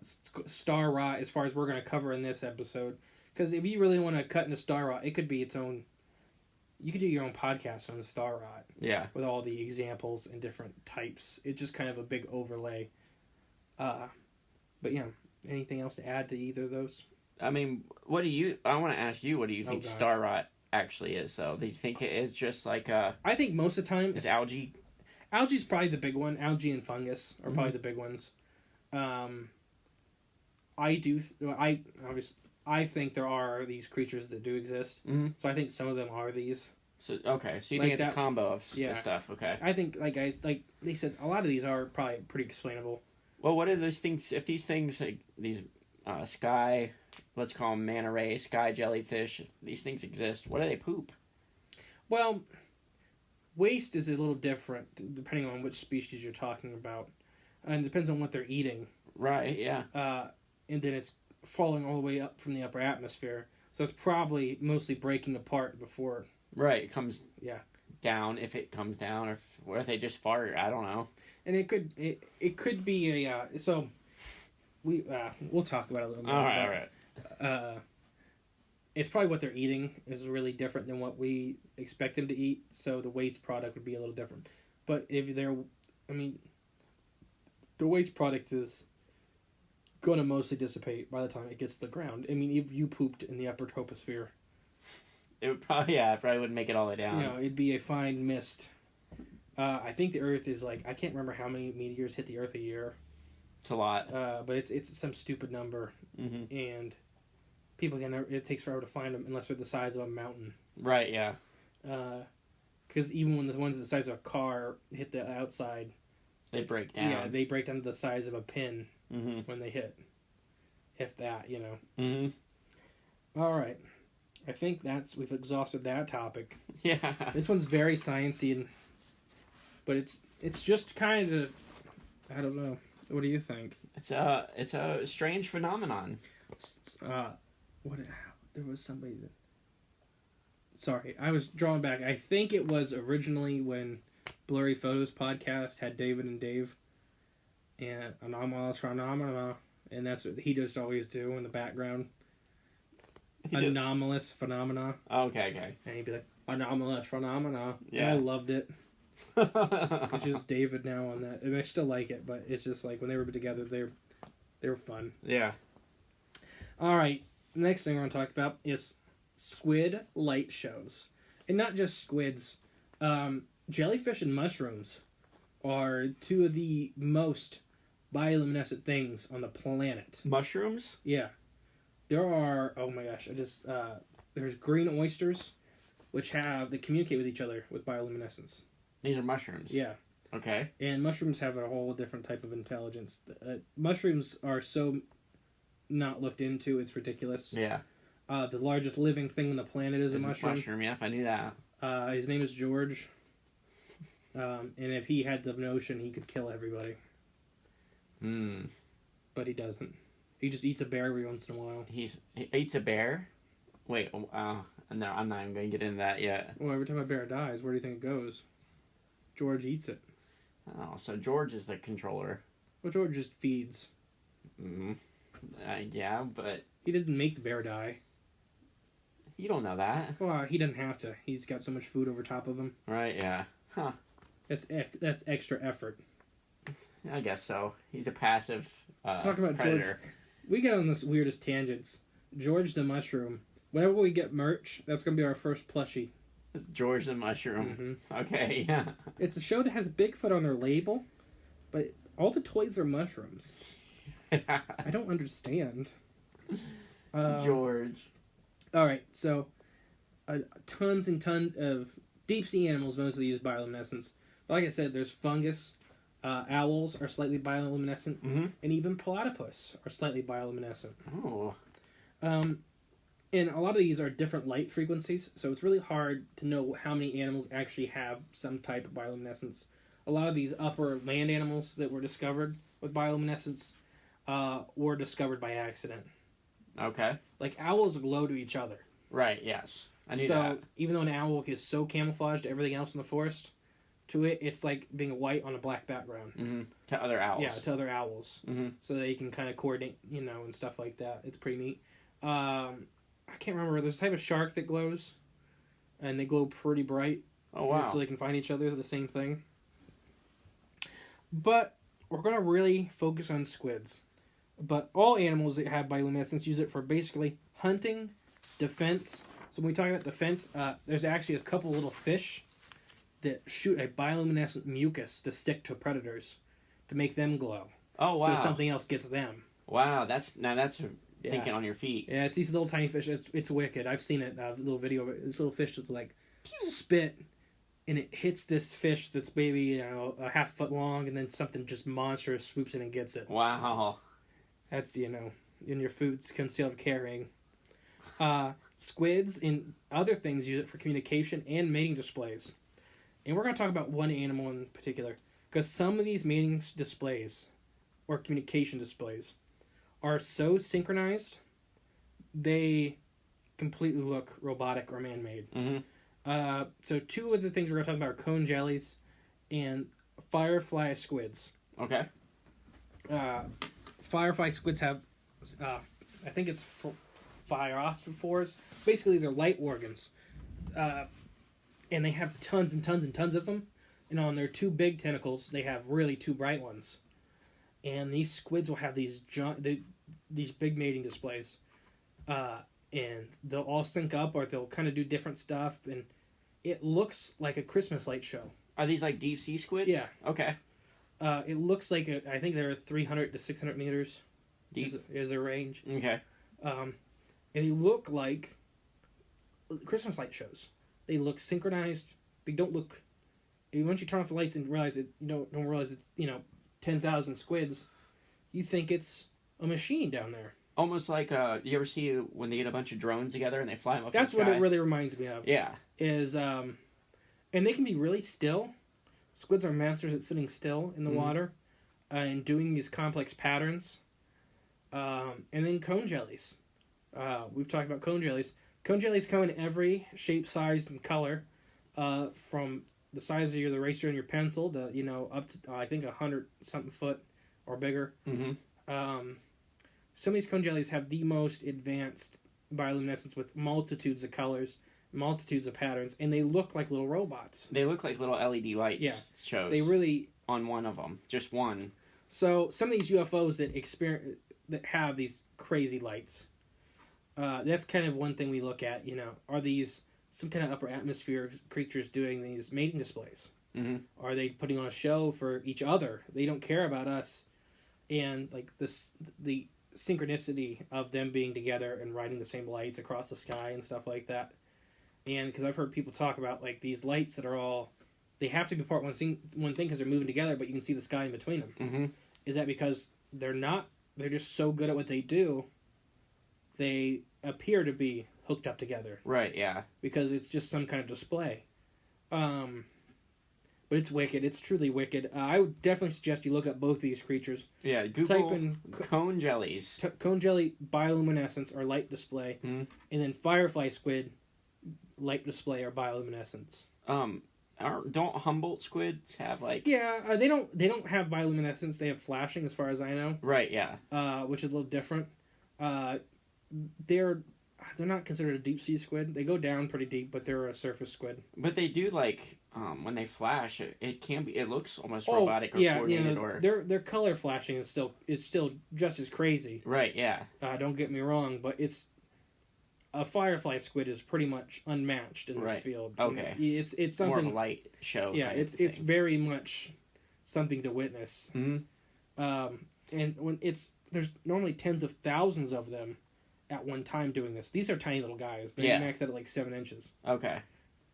star rot as far as we're going to cover in this episode. Because if you really want to cut into star rot, it could be its own. You could do your own podcast on the star rot. Yeah. With all the examples and different types. It's just kind of a big overlay. But yeah, anything else to add to either of those? I mean, I want to ask you, what do you think star rot actually is? So, do you think it is just like I think most of the time it's algae. Algae's probably the big one. Algae and fungus are probably the big ones. I think there are these creatures that do exist. Mm-hmm. So I think some of them are these. So okay, so you think it's a combo of stuff? Okay. I think like they said, a lot of these are probably pretty explainable. Well, what are those things? If these things like these sky, let's call them manta ray, sky jellyfish, if these things exist, what do they poop? Well, waste is a little different depending on which species you're talking about, and it depends on what they're eating. Right. Yeah. And then it's falling all the way up from the upper atmosphere, so it's probably mostly breaking apart before. Right. It comes. Yeah. Down, if it comes down, or if they just fart. I don't know. And it could be a so we'll talk about it a little bit. All right. It's probably what they're eating is really different than what we expect them to eat, so the waste product would be a little different. But if the waste product is going to mostly dissipate by the time it gets to the ground. I mean, if you pooped in the upper troposphere, it would probably wouldn't make it all the way down. It'd be a fine mist. I think the Earth is I can't remember how many meteors hit the Earth a year. It's a lot. But it's some stupid number, and people it takes forever to find them unless they're the size of a mountain. Right. Yeah. Because even when the ones the size of a car hit the outside, they break down. Yeah, they break down to the size of a pin when they hit. If that, All right. I think we've exhausted that topic. Yeah. This one's very sciencey, but it's just kind of, I don't know. What do you think? It's a strange phenomenon. There was somebody that. Sorry, I was drawing back. I think it was originally when Blurry Photos podcast had David and Dave, and anomalous phenomena, and that's what he just always do in the background. Anomalous phenomena. Okay. And he'd be like, anomalous phenomena. Yeah. And I loved it. It's just David now on that. And I still like it, but it's just like when they were together, they were fun. Yeah. Alright, the next thing we're going to talk about is squid light shows. And not just squids. Jellyfish and mushrooms are two of the most bioluminescent things on the planet. Mushrooms? Yeah. There are, oh my gosh, there's green oysters, which they communicate with each other with bioluminescence. These are mushrooms? Yeah. Okay. And mushrooms have a whole different type of intelligence. Mushrooms are so not looked into, it's ridiculous. Yeah. The largest living thing on the planet is a mushroom. Mushroom, yeah, if I knew that. His name is George. And if he had the notion, he could kill everybody. But he doesn't. He just eats a bear every once in a while. He eats a bear? Wait, no, I'm not even going to get into that yet. Well, every time a bear dies, where do you think it goes? George eats it. Oh, so George is the controller. Well, George just feeds. Yeah, but... He didn't make the bear die. You don't know that. Well, he doesn't have to. He's got so much food over top of him. Right, yeah. Huh. That's extra effort. I guess so. He's a passive Talk about predator. George. We get on this weirdest tangents. George the Mushroom. Whenever we get merch, that's going to be our first plushie. George the Mushroom. Okay, yeah. It's a show that has Bigfoot on their label, but all the toys are mushrooms. I don't understand. George. Alright, so tons and tons of deep sea animals mostly use bioluminescence. But like I said, there's fungus. Owls are slightly bioluminescent, and even platypus are slightly bioluminescent. Oh. And a lot of these are different light frequencies, so it's really hard to know how many animals actually have some type of bioluminescence. A lot of these upper land animals that were discovered with bioluminescence were discovered by accident. Okay. Like owls glow to each other. Right, yes. I knew so that. even though an owl is so camouflaged to everything else in the forest, to it, it's like being white on a black background. Mm-hmm. To other owls. Yeah, to other owls. Mm-hmm. So they can kind of coordinate, and stuff like that. It's pretty neat. I can't remember. There's a type of shark that glows, and they glow pretty bright. Oh, wow. So they can find each other, the same thing. But we're going to really focus on squids. But all animals that have bioluminescence use it for basically hunting, defense. So when we talk about defense, there's actually a couple little fish that shoot a bioluminescent mucus to stick to predators to make them glow. Oh, wow. So something else gets them. Wow, that's thinking on your feet. Yeah, it's these little tiny fish. It's wicked. I've seen it. A little video of it. This little fish that's like spit, and it hits this fish that's maybe a half foot long, and then something just monstrous swoops in and gets it. Wow. That's in your food's concealed carrying. Squids and other things use it for communication and mating displays. And we're going to talk about one animal in particular, because some of these mating displays or communication displays are so synchronized, they completely look robotic or man-made. Mm-hmm. So two of the things we're going to talk about are cone jellies and firefly squids. Okay. Firefly squids have, I think it's phyrophores. Basically, they're light organs. And they have tons and tons and tons of them. And on their two big tentacles, they have really two bright ones. And these squids will have these big mating displays. And they'll all sync up, or they'll kind of do different stuff. And it looks like a Christmas light show. Are these like deep sea squids? Yeah. Okay. It looks like, I think they're 300 to 600 meters. Deep. Is their range. Okay. And they look like Christmas light shows. They look synchronized. They don't look. Once you turn off the lights and realize it, you don't realize it's 10,000 squids. You think it's a machine down there. Almost like you ever see when they get a bunch of drones together and they fly them up. That's in the what sky? it really reminds me of. Yeah. And they can be really still. Squids are masters at sitting still in the water, and doing these complex patterns. And then cone jellies. We've talked about cone jellies. Cone jellies come in every shape, size, and color, from the size of the eraser in your pencil to up to I think 100-something foot or bigger. Mm-hmm. Some of these cone jellies have the most advanced bioluminescence with multitudes of colors, multitudes of patterns, and they look like little robots. They look like little LED lights. Yeah, shows. they really on one of them, just one. So some of these UFOs that have these crazy lights. That's kind of one thing we look at, are these some kind of upper atmosphere creatures doing these mating displays? Mm-hmm. Are they putting on a show for each other? They don't care about us. And like the synchronicity of them being together and riding the same lights across the sky and stuff like that. And because I've heard people talk about like these lights that are all, they have to be part one thing because they're moving together, but you can see the sky in between them. Mm-hmm. Is that because they're just so good at what they do, they appear to be hooked up together. Right, yeah. Because it's just some kind of display. But it's wicked. It's truly wicked. I would definitely suggest you look up both these creatures. Yeah, Google type in cone jellies. Cone jelly bioluminescence or light display, and then firefly squid light display or bioluminescence. Don't Humboldt squids have like? Yeah, they don't have bioluminescence. They have flashing, as far as I know. Right. Yeah. Which is a little different. They're not considered a deep sea squid. They go down pretty deep, but they're a surface squid. But they do like when they flash, it can be. It looks almost robotic or coordinated. Or their color flashing is still just as crazy. Right. Yeah. Don't get me wrong, but a firefly squid is pretty much unmatched in this field. Okay. It's something more of a light show. Yeah, it's very much something to witness. Mm-hmm. And when there's normally tens of thousands of them at one time doing this. These are tiny little guys. They max out at like 7 inches. Okay.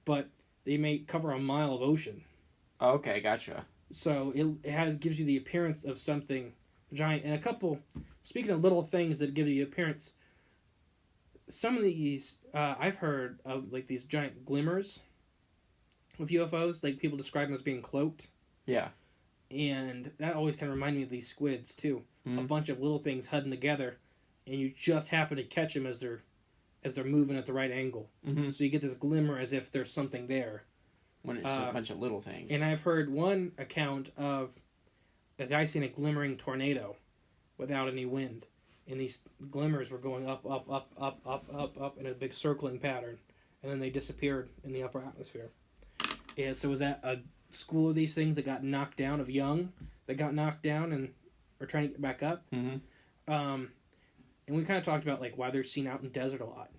But they may cover a mile of ocean. Okay, gotcha. So it gives you the appearance of something giant. And speaking of little things that give you the appearance, some of these, I've heard of like these giant glimmers with UFOs. Like people describe them as being cloaked. Yeah. And that always kind of reminded me of these squids too. Mm-hmm. A bunch of little things huddling together, and you just happen to catch them as as they're moving at the right angle. Mm-hmm. So you get this glimmer as if there's something there. When it's a bunch of little things. And I've heard one account of a guy seeing a glimmering tornado without any wind. And these glimmers were going up, up, up, up, up, up, up in a big circling pattern. And then they disappeared in the upper atmosphere. And so was that a school of these things that got knocked down, of young, that got knocked down and are trying to get back up? Mm-hmm. And we kind of talked about like why they're seen out in the desert a lot.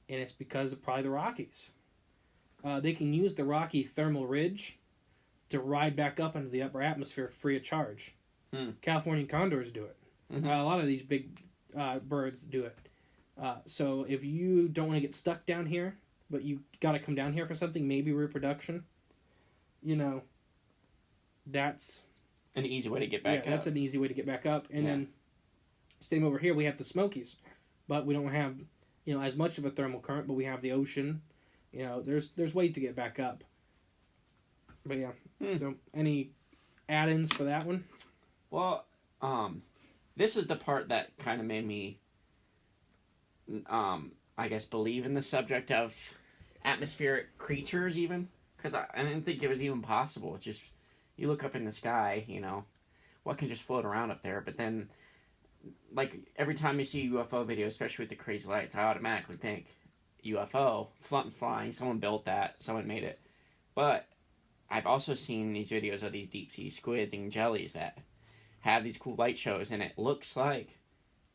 And it's because of probably the Rockies. They can use the Rocky thermal ridge to ride back up into the upper atmosphere free of charge. California condors do it. Mm-hmm. A lot of these big birds do it. So if you don't want to get stuck down here, but you got to come down here for something, maybe reproduction, that's an easy way to get back up. That's an easy way to get back up. And then same over here, we have the Smokies, but we don't have as much of a thermal current, but we have the ocean. There's ways to get back up. But yeah, so any add-ins for that one? Well, this is the part that kind of made me, I guess, believe in the subject of atmospheric creatures even. Because I didn't think it was even possible. It's just, you look up in the sky, what can just float around up there? But then, like, every time you see UFO video, especially with the crazy lights, I automatically think, UFO, flying, someone built that, someone made it. But I've also seen these videos of these deep sea squids and jellies that have these cool light shows, and it looks like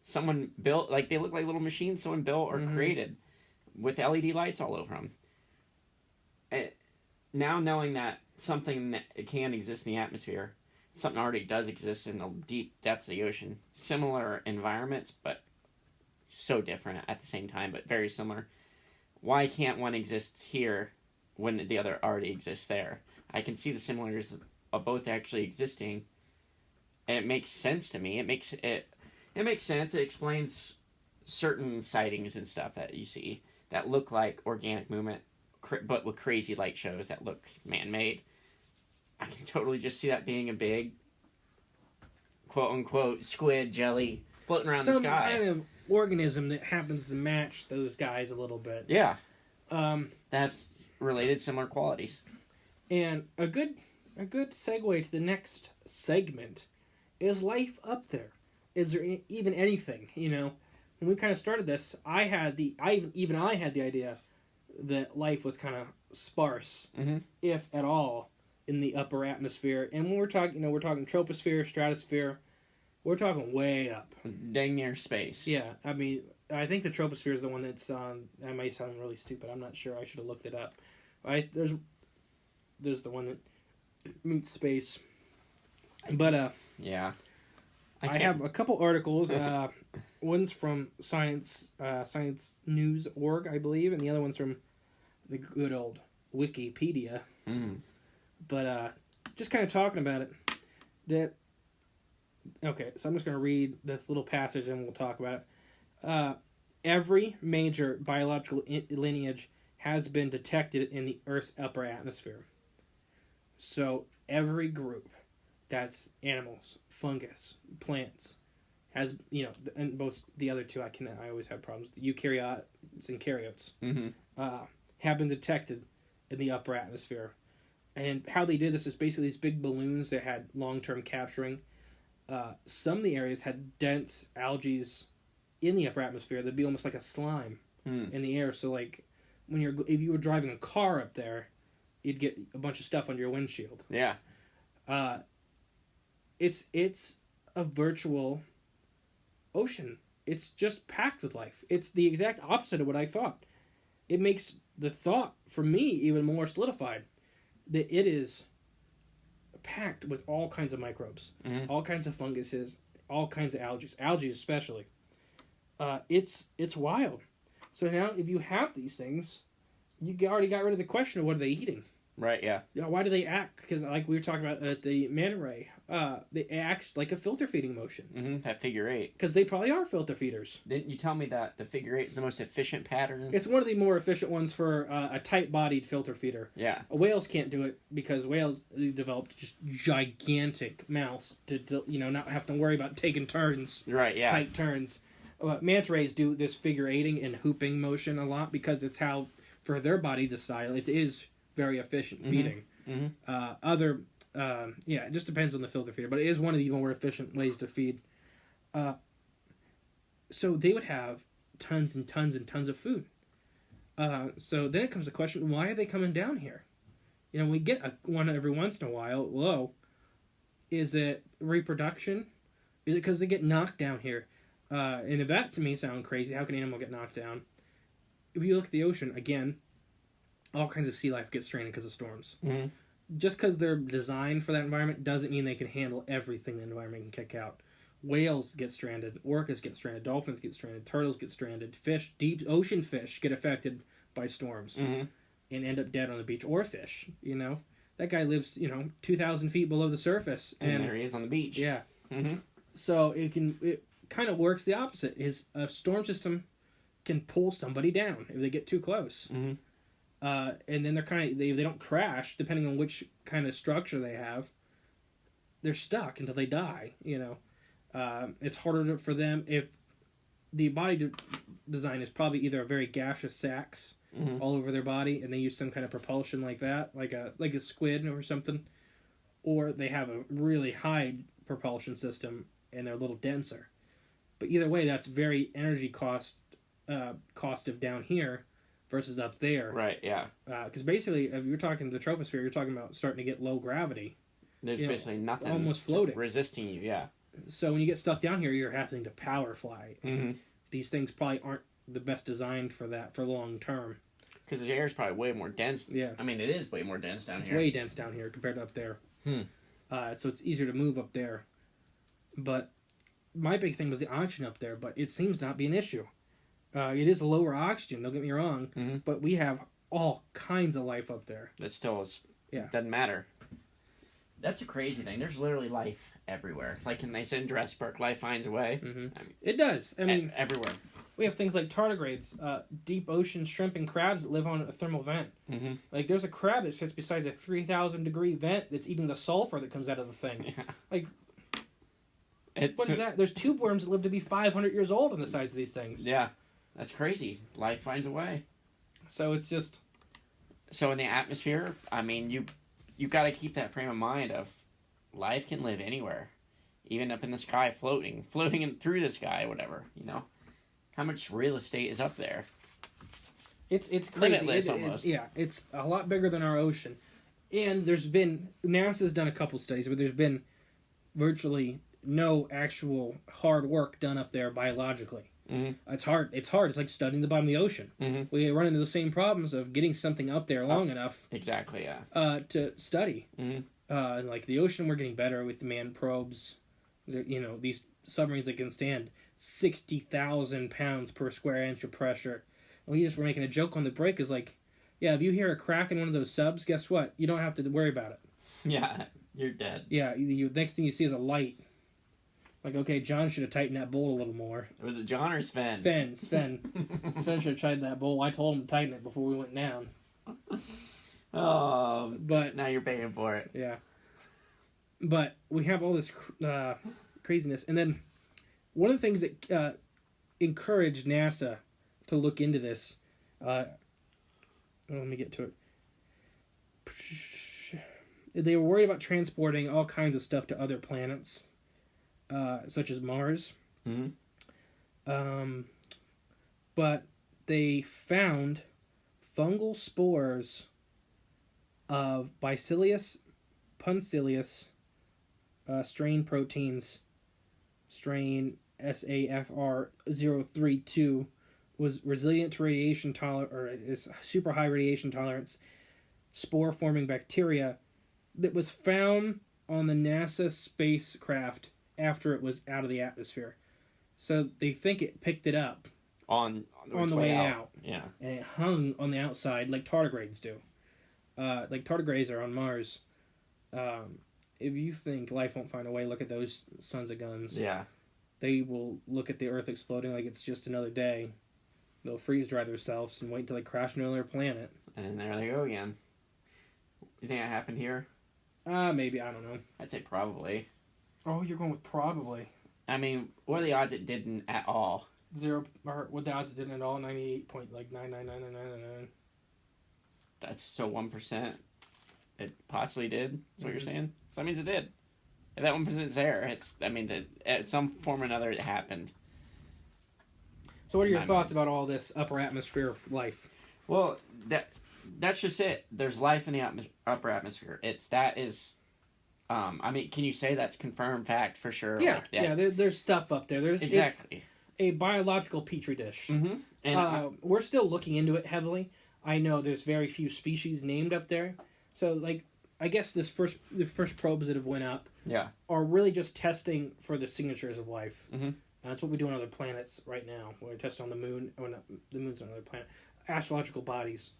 someone built, like they look like little machines someone built or created with LED lights all over them. Now knowing that something that can exist in the atmosphere, something already does exist in the deep depths of the ocean, similar environments, but so different at the same time, but very similar. Why can't one exist here when the other already exists there? I can see the similarities of both actually existing, and it makes sense to me. It makes sense. It explains certain sightings and stuff that you see that look like organic movement, but with crazy light shows that look man-made. I can totally just see that being a big, quote-unquote, squid jelly floating around the sky. Some kind of organism that happens to match those guys a little bit. Yeah. That's related, similar qualities. And a good segue to the next segment is life up there. Is there even anything? When we kind of started this, I had the idea that life was kind of sparse, if at all, in the upper atmosphere. And when we're talking, we're talking troposphere, stratosphere. We're talking way up. Dang near space. Yeah, I mean, I think the troposphere is the one that's on. That might sound really stupid. I'm not sure. I should have looked it up. There's the one that meets space. But yeah, I have a couple articles. One's from Science News.org, I believe, and the other one's from the good old Wikipedia. But just kind of talking about it. Okay, so I'm just going to read this little passage and we'll talk about it. Every major biological lineage has been detected in the Earth's upper atmosphere. So every group, that's animals, fungus, plants, has, and both the other two I always have problems. The eukaryotes and karyotes have been detected in the upper atmosphere. And how they did this is basically these big balloons that had long-term capturing. Some of the areas had dense algae in the upper atmosphere. That'd be almost like a slime in the air. So, like, if you were driving a car up there, you'd get a bunch of stuff under your windshield. Yeah. It's a virtual ocean. It's just packed with life. It's the exact opposite of what I thought. It makes the thought, for me, even more solidified that it is packed with all kinds of microbes, all kinds of funguses, all kinds of algae especially. It's wild. So now, if you have these things, you already got rid of the question of what are they eating. Right, yeah. Why do they act? Because like we were talking about at the manta ray, they act like a filter feeding motion. That figure eight. Because they probably are filter feeders. Didn't you tell me that the figure eight is the most efficient pattern? It's one of the more efficient ones for a tight-bodied filter feeder. Yeah. Whales can't do it because whales developed just gigantic mouths to not have to worry about taking turns. Right, yeah. Tight turns. manta rays do this figure eighting and hooping motion a lot because it's how, for their body style, it is very efficient feeding. It just depends on the filter feeder, but it is one of the more efficient ways to feed. So they would have tons and tons and tons of food. So then it comes the question, why are they coming down here? We get one every once in a while. Whoa. Is it reproduction? Is it because they get knocked down here? And if that to me sounds crazy, how can an animal get knocked down? If you look at the ocean, again, all kinds of sea life get stranded because of storms. Mm-hmm. Just because they're designed for that environment doesn't mean they can handle everything the environment can kick out. Whales get stranded, orcas get stranded, dolphins get stranded, turtles get stranded, fish, deep ocean fish get affected by storms and end up dead on the beach. Or fish, that guy lives, 2,000 feet below the surface, and there he is on the beach. Yeah. Mm-hmm. So it kind of works the opposite. A storm system can pull somebody down if they get too close. Mm-hmm. And then they don't crash, depending on which kind of structure they have. They're stuck until they die. It's harder for them if the body design is probably either a very gaseous sacs all over their body, and they use some kind of propulsion like that, like a squid or something, or they have a really high propulsion system and they're a little denser. But either way, that's very energy cost of down here versus up there. Right, yeah. Because basically, if you're talking the troposphere, you're talking about starting to get low gravity. There's basically nothing almost floating, resisting you, yeah. So when you get stuck down here, you're having to power fly. Mm-hmm. These things probably aren't the best designed for that for long term. Because the air is probably way more dense. Yeah. I mean, it is way more dense down here. It's way dense down here compared to up there. So it's easier to move up there. But my big thing was the oxygen up there, but it seems not be an issue. It is lower oxygen, don't get me wrong, but we have all kinds of life up there. That still is, doesn't matter. That's the crazy thing. There's literally life everywhere. Like they said in Jurassic Park, life finds a way. Mm-hmm. It does. I mean, everywhere. We have things like tardigrades, deep ocean shrimp and crabs that live on a thermal vent. Mm-hmm. Like there's a crab that sits beside a 3,000 degree vent that's eating the sulfur that comes out of the thing. Yeah. Like, what is that? There's tube worms that live to be 500 years old on the sides of these things. Yeah, that's crazy. Life finds a way. So it's just... So in the atmosphere, I mean, you got to keep that frame of mind of life can live anywhere, even up in the sky, floating through the sky, whatever. How much real estate is up there? It's crazy. Limitless almost. It's a lot bigger than our ocean, and NASA's done a couple studies, but there's been virtually no actual hard work done up there biologically. Mm-hmm. It's hard. It's like studying the bottom of the ocean. Mm-hmm. We run into the same problems of getting something up there long enough. Exactly, yeah. To study. Mm-hmm. Like the ocean, we're getting better with the manned probes. These submarines that can stand 60,000 pounds per square inch of pressure. And we just were making a joke on the break is like, yeah, if you hear a crack in one of those subs, guess what? You don't have to worry about it. Yeah, you're dead. Yeah, next thing you see is a light. Like, okay, John should have tightened that bolt a little more. Was it John or Sven? Sven. Sven should have tightened that bolt. I told him to tighten it before we went down. Oh, but now you're paying for it. Yeah. But we have all this craziness. And then one of the things that encouraged NASA to look into this, let me get to it. They were worried about transporting all kinds of stuff to other planets. Such as Mars. Mm-hmm. But they found fungal spores of Bacillus puncilius strain proteins. Strain SAFR032 was resilient to radiation is super high radiation tolerance spore forming bacteria that was found on the NASA spacecraft after it was out of the atmosphere. So they think it picked it up on the way out. Yeah. And it hung on the outside like tardigrades do. Like tardigrades are on Mars. If you think life won't find a way, look at those sons of guns. Yeah. They will look at the Earth exploding like it's just another day. They'll freeze dry themselves and wait until they crash into another planet. And there they go again. You think that happened here? Maybe. I don't know. I'd say probably. Oh, you're going with probably. I mean, what are the odds it didn't at all? Zero, or what the odds it didn't at all? 98.9999999. That's so 1%. It possibly did. Is what you're saying? So that means it did. If that 1% is there, at some form or another, it happened. So, what are your thoughts about all this upper atmosphere life? Well, that's just it. There's life in the upper atmosphere. I mean, can you say that's confirmed fact for sure? Yeah, there's stuff up there. Exactly. It's a biological petri dish. Mm-hmm. And we're still looking into it heavily. I know there's very few species named up there. So, like, I guess the first probes that have went up are really just testing for the signatures of life. Mm-hmm. That's what we do on other planets right now. We're testing on the moon. Or not, the moon's not another planet. Astrological bodies,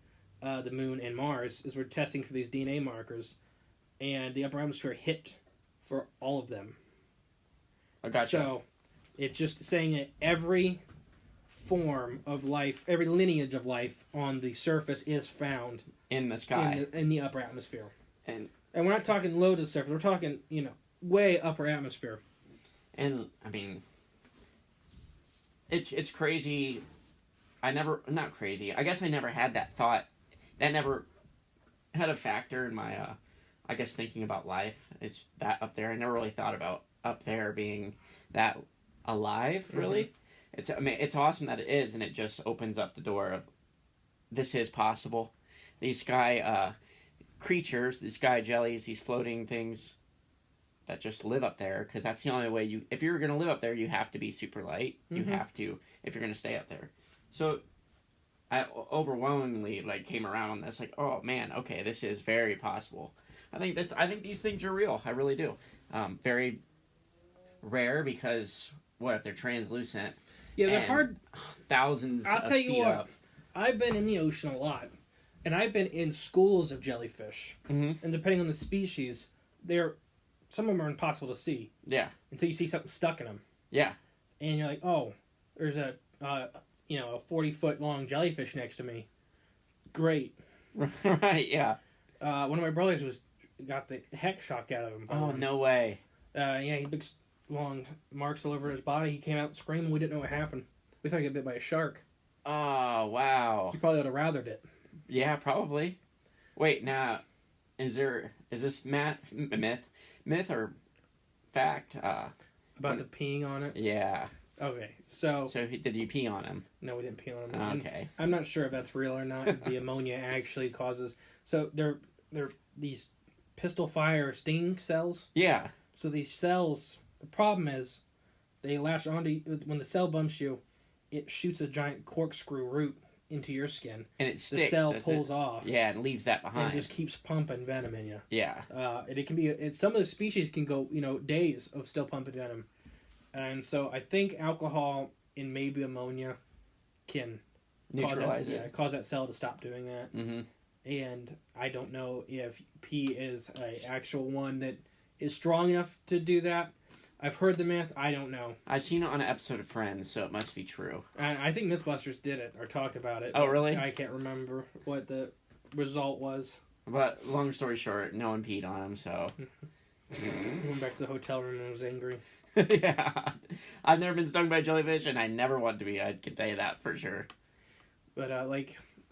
the moon and Mars, is we're testing for these DNA markers. And the upper atmosphere hit for all of them. I gotcha. So, it's just saying that every form of life, every lineage of life on the surface is found in the sky, in the upper atmosphere. And we're not talking low to the surface. We're talking, way upper atmosphere. And I mean, it's crazy. Not crazy. I guess I never had that thought. That never had a factor in my, I guess, thinking about life. It's that up there. I never really thought about up there being that alive, really. Mm-hmm. It's awesome that it is, and it just opens up the door of this is possible. These sky creatures, these sky jellies, these floating things that just live up there, because that's the only way if you're going to live up there, you have to be super light. Mm-hmm. You have to, if you're going to stay up there. So I overwhelmingly came around on this, oh man, okay, this is very possible. I think these things are real. I really do. Very rare because what if they're translucent? Yeah, they're hard. Thousands. I'll tell you what. Up. I've been in the ocean a lot, and I've been in schools of jellyfish. Mm-hmm. And depending on the species, some of them are impossible to see. Yeah. Until you see something stuck in them. Yeah. And you're like, oh, there's a 40-foot long jellyfish next to me. Great. Right. Yeah. One of my brothers got the heck shocked out of him. Oh, no way. Yeah, he had big long marks all over his body. He came out screaming. We didn't know what happened. We thought he got bit by a shark. Oh, wow. He probably would have rathered it. Yeah, probably. Wait, now, is this myth or fact? About the peeing on it? Yeah. Okay, so did you pee on him? No, we didn't pee on him. Okay. I'm not sure if that's real or not. If the ammonia actually causes... So, they're these pistol fire sting cells. Yeah. So these cells, the problem is, they latch onto when the cell bumps you, it shoots a giant corkscrew root into your skin. And it sticks. The cell pulls off. Yeah, and leaves that behind. And it just keeps pumping venom in you. Yeah. And it can be, some of the species can go, days of still pumping venom. And so I think alcohol and maybe ammonia can cause that cell to stop doing that. Mm-hmm. And I don't know if pee is an actual one that is strong enough to do that. I've heard the myth. I don't know. I've seen it on an episode of Friends, so it must be true. And I think Mythbusters did it or talked about it. Oh, really? I can't remember what the result was. But long story short, no one peed on him, so... Went back to the hotel room and was angry. Yeah. I've never been stung by a jellyfish, and I never want to be. I can tell you that for sure. But,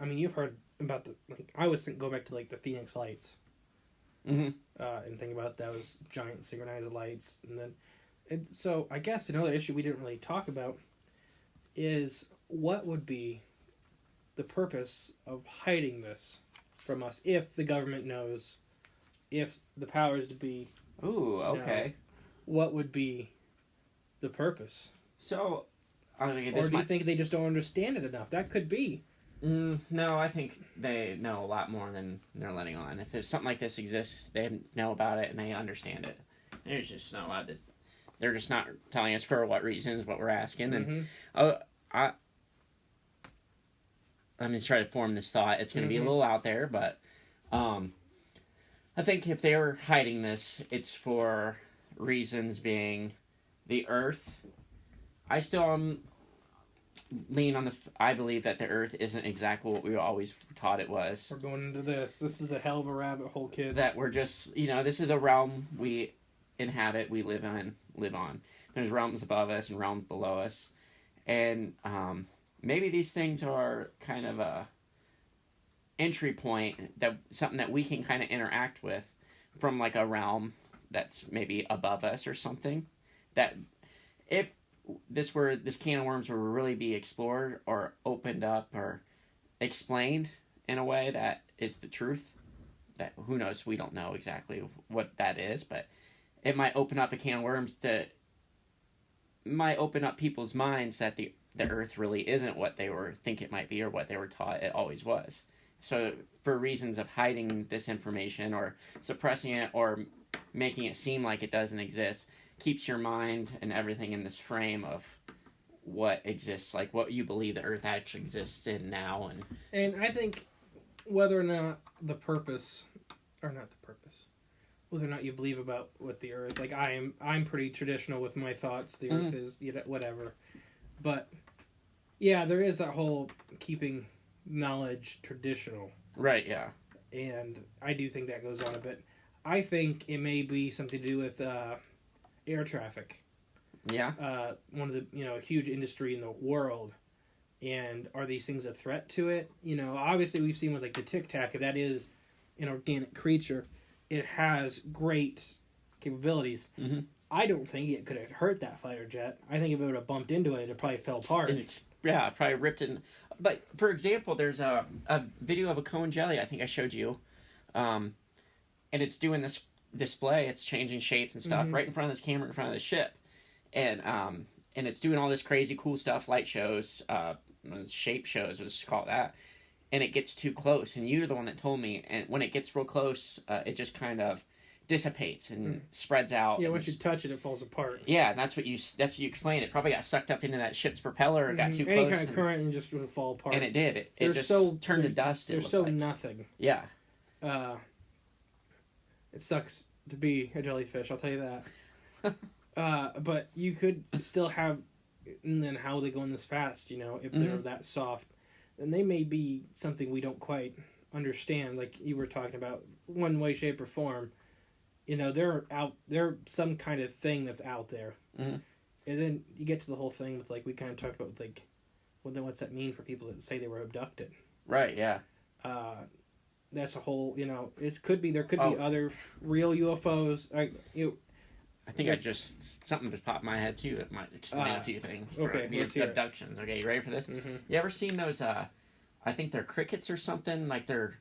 you've heard about I always go back to, the Phoenix Lights. Mm-hmm. And think about those giant synchronized lights. And then, so I guess another issue we didn't really talk about is what would be the purpose of hiding this from us if the government knows, if the powers to be. Ooh, okay. What would be the purpose? So, or do you think they just don't understand it enough? That could be. No, I think they know a lot more than they're letting on. If there's something like this exists, they know about it and they understand it. They're just not allowed to. They're just not telling us for what reasons, what we're asking. And I'm going to try to form this thought. It's going to be a little out there, but I think if they were hiding this, it's for reasons being the Earth. I still lean on I believe that the Earth isn't exactly what we always taught it was. We're going into this. This is a hell of a rabbit hole, kid. That we're just, this is a realm we inhabit, we live on. There's realms above us and realms below us. And maybe these things are kind of a entry point, that something that we can kind of interact with from like a realm that's maybe above us or something. That if this can of worms were to really be explored or opened up or explained in a way that is the truth, that who knows, we don't know exactly what that is, but it might open up a can of worms that might open up people's minds that the earth really isn't what they were think it might be or what they were taught it always was. So for reasons of hiding this information or suppressing it or making it seem like it doesn't exist, keeps your mind and everything in this frame of what exists, like what you believe the earth actually exists in now. And I think whether or not whether or not you believe about what the earth, like I'm pretty traditional with my thoughts. The earth is, you know, whatever. But yeah, there is that whole keeping knowledge traditional. Right, yeah. And I do think that goes on a bit. I think it may be something to do with air traffic. Yeah. One of the, you know, a huge industry in the world. And are these things a threat to it? You know, obviously we've seen with like the Tic Tac, if that is an organic creature, it has great capabilities. Mm-hmm. I don't think it could have hurt that fighter jet. I think if it would have bumped into it, it probably fell apart. Yeah, probably ripped it. But, for example, there's a video of a cone jelly I think I showed you. And it's doing this display. It's changing shapes and stuff right in front of this camera in front of the ship. And it's doing all this crazy cool stuff, light shows, shape shows, let's call it that. And it gets too close. And you're the one that told me. And when it gets real close, it just kind of dissipates and spreads out. Yeah, once you touch it, it falls apart. Yeah, and that's what you explained. It probably got sucked up into that ship's propeller. It got too Any close. kind of current and just would fall apart. And it did. It just turned to dust. There's so nothing. Yeah. It sucks to be a jellyfish, I'll tell you that. But you could still have, and then how they go in this fast, you know, if they're that soft. And they may be something we don't quite understand, like you were talking about, one way, shape, or form. You know, they're some kind of thing that's out there. Mm-hmm. And then you get to the whole thing with, like, we kind of talked about, like, well, then what's that mean for people that say they were abducted? Right, yeah. That's a whole, you know, there could be other real UFOs. I think something just popped in my head, too, that might explain a few things. Okay, these abductions. Okay, you ready for this? Mm-hmm. You ever seen those, I think they're crickets or something? Like they're,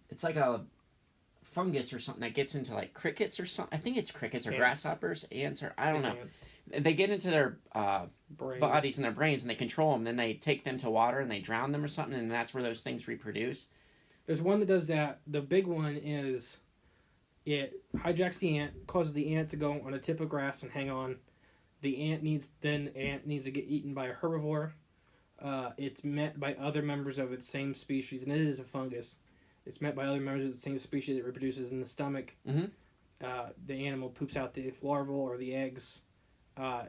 it's like a fungus or something that gets into like crickets or something. I think it's crickets or grasshoppers, ants, or I don't know. Ants. They get into their bodies and their brains and they control them. Then they take them to water and they drown them or something, and that's where those things reproduce. There's one that does that. The big one is it hijacks the ant, causes the ant to go on a tip of grass and hang on. The ant needs to get eaten by a herbivore. It's met by other members of its same species, and it is a fungus. It's met by other members of the same species that reproduces in the stomach. Mm-hmm. The animal poops out the larval or the eggs.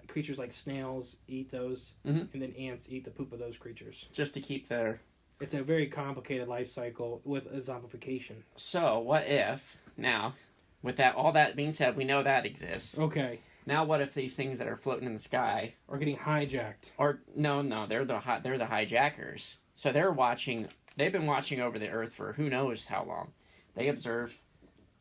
Creatures like snails eat those, and then ants eat the poop of those creatures. Just to keep their... It's a very complicated life cycle with a zombification. So, what if, now, with that all that being said, we know that exists. Okay. Now, what if these things that are floating in the sky... are getting hijacked? Or, no, they're the hijackers. So they've been watching over the Earth for who knows how long. They observe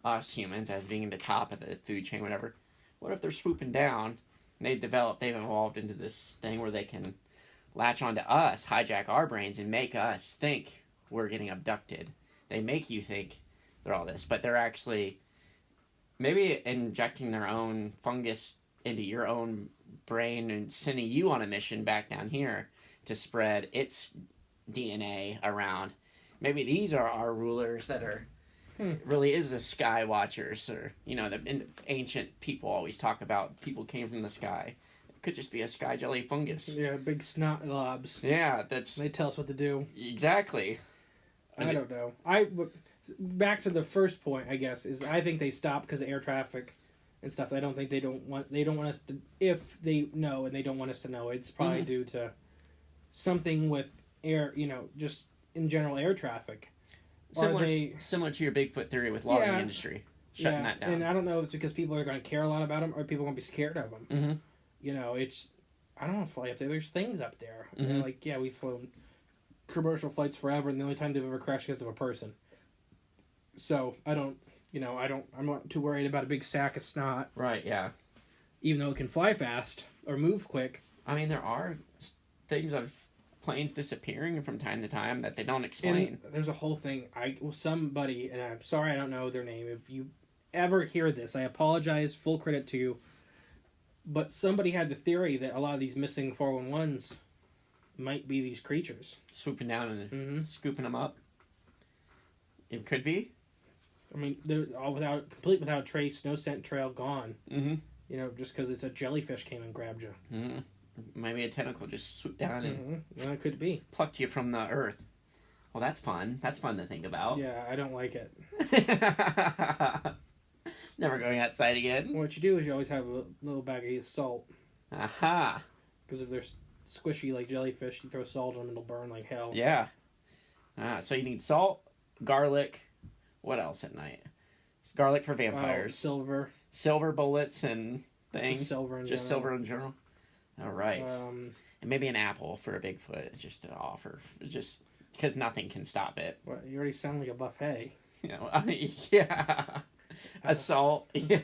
us humans as being the top of the food chain, whatever. What if they're swooping down and they've evolved into this thing where they can latch onto us, hijack our brains, and make us think we're getting abducted. They make you think they're all this, but they're actually maybe injecting their own fungus into your own brain and sending you on a mission back down here to spread its DNA around. Maybe these are our rulers that are really is the sky watchers, or the ancient people always talk about people came from the sky. It could just be a sky jelly fungus. Yeah, big snot lobs. Yeah, they tell us what to do. Exactly. I don't know. Back to the first point, I guess, is I think they stopped because of air traffic and stuff. I don't think they don't want us to, if they know and they don't want us to know, it's probably due to something with air, just in general air traffic. Similar to your Bigfoot theory with logging industry, shutting that down. And I don't know if it's because people are going to care a lot about them or people are going to be scared of them. Mm-hmm. I don't want to fly up there. There's things up there. Mm-hmm. And like, yeah, we've flown commercial flights forever, and the only time they've ever crashed because of a person. So I'm not too worried about a big sack of snot. Right, yeah. Even though it can fly fast or move quick. I mean, there are things of planes disappearing from time to time that they don't explain. And there's a whole thing. Somebody, and I'm sorry I don't know their name. If you ever hear this, I apologize. Full credit to you. But somebody had the theory that a lot of these missing 411s might be these creatures. Swooping down and scooping them up. It could be. I mean, they're all without a trace, no scent trail, gone. Mm-hmm. You know, just because it's a jellyfish came and grabbed you. Mm-hmm. Maybe a tentacle just swooped down and Yeah, it could be. Plucked you from the earth. Well, that's fun. That's fun to think about. Yeah, I don't like it. Never going outside again. What you do is you always have a little bag of salt. Aha. Because if they're squishy like jellyfish, you throw salt on them, it'll burn like hell. Yeah. So you need salt, garlic. What else at night? It's garlic for vampires. Silver. Silver bullets and things. Just silver in general. All right. And maybe an apple for a Bigfoot, just to offer. Just because nothing can stop it. What, you already sound like a buffet. You know, I mean, yeah. Assault, yeah.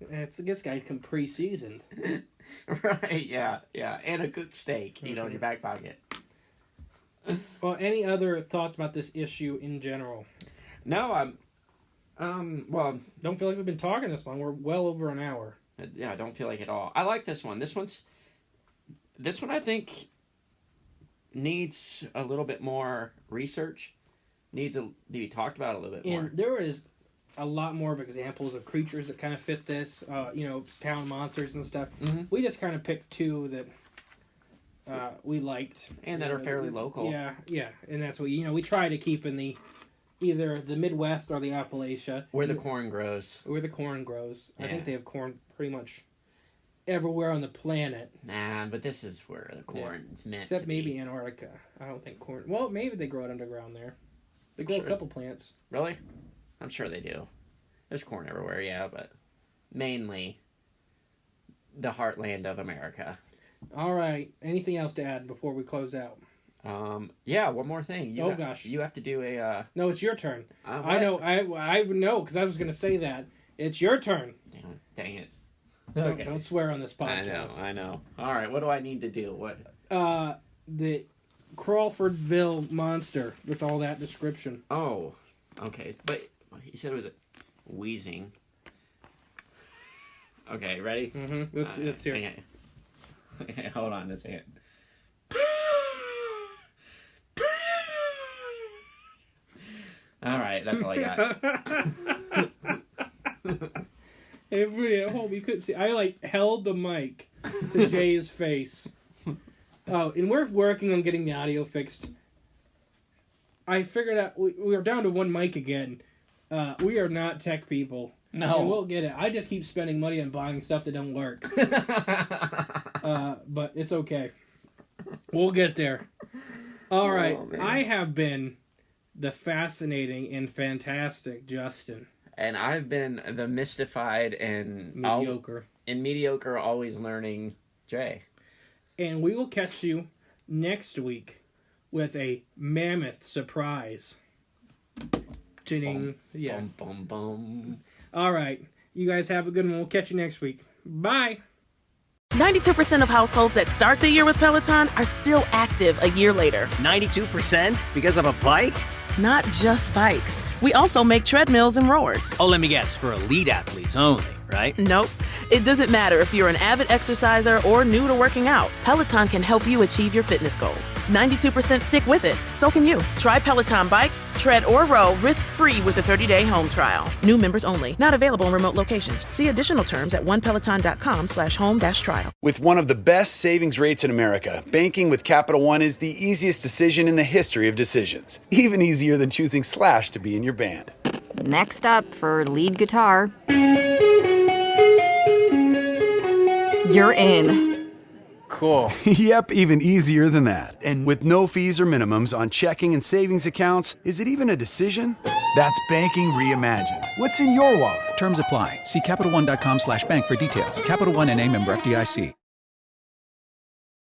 This guy can pre-seasoned. Right, yeah. And a good steak, in your back pocket. Well, any other thoughts about this issue in general? No, well... Don't feel like we've been talking this long. We're well over an hour. Yeah, I don't feel like it at all. I like this one. This one I think needs a little bit more research. Needs to be talked about a little bit more. And there is a lot more of examples of creatures that kind of fit this, town monsters and stuff. Mm-hmm. We just kind of picked two that we liked. And that are fairly local. Yeah. And that's what, we try to keep in either the Midwest or the Appalachia. Where the corn grows. I think they have corn pretty much everywhere on the planet. Nah, but this is where the corn's meant Except to maybe be. Antarctica. I don't think corn... Well, maybe they grow it underground there. They grow a couple plants. Really? I'm sure they do. There's corn everywhere, yeah, but mainly the heartland of America. All right. Anything else to add before we close out? Yeah, one more thing. Gosh. You have to do a... No, it's your turn. I know, I know, because I was going to say that. It's your turn. Dang it. Don't swear on this podcast. I know. All right, what do I need to do? What? The Crawfordville monster with all that description. Oh, okay. But he said it was wheezing. Okay, ready? Mm-hmm. Let's hear it. Okay, hold on a second. All right, that's all I got. Everybody at home, you couldn't see. I held the mic to Jay's face. Oh, and we're working on getting the audio fixed. I figured out we are down to one mic again. We are not tech people. No, and we'll get it. I just keep spending money on buying stuff that don't work. But it's okay. We'll get there. All right, I have been the fascinating and fantastic Justin. And I've been the mystified and mediocre, always learning Jay. And we will catch you next week with a mammoth surprise. Bum, bum, bum, bum. All right. You guys have a good one. We'll catch you next week. Bye. 92% of households that start the year with Peloton are still active a year later. 92% because of a bike? Not just bikes. We also make treadmills and rowers. Oh, let me guess, for elite athletes only, right? Nope. It doesn't matter if you're an avid exerciser or new to working out. Peloton can help you achieve your fitness goals. 92% stick with it. So can you. Try Peloton bikes, tread or row risk-free with a 30-day home trial. New members only. Not available in remote locations. See additional terms at onepeloton.com/home-trial. With one of the best savings rates in America, banking with Capital One is the easiest decision in the history of decisions. Even easier than choosing Slash to be in your band. Next up for lead guitar. You're in. Cool. Yep, even easier than that. And with no fees or minimums on checking and savings accounts, is it even a decision? That's banking reimagined. What's in your wallet? Terms apply. See CapitalOne.com/bank for details. Capital One NA, member FDIC.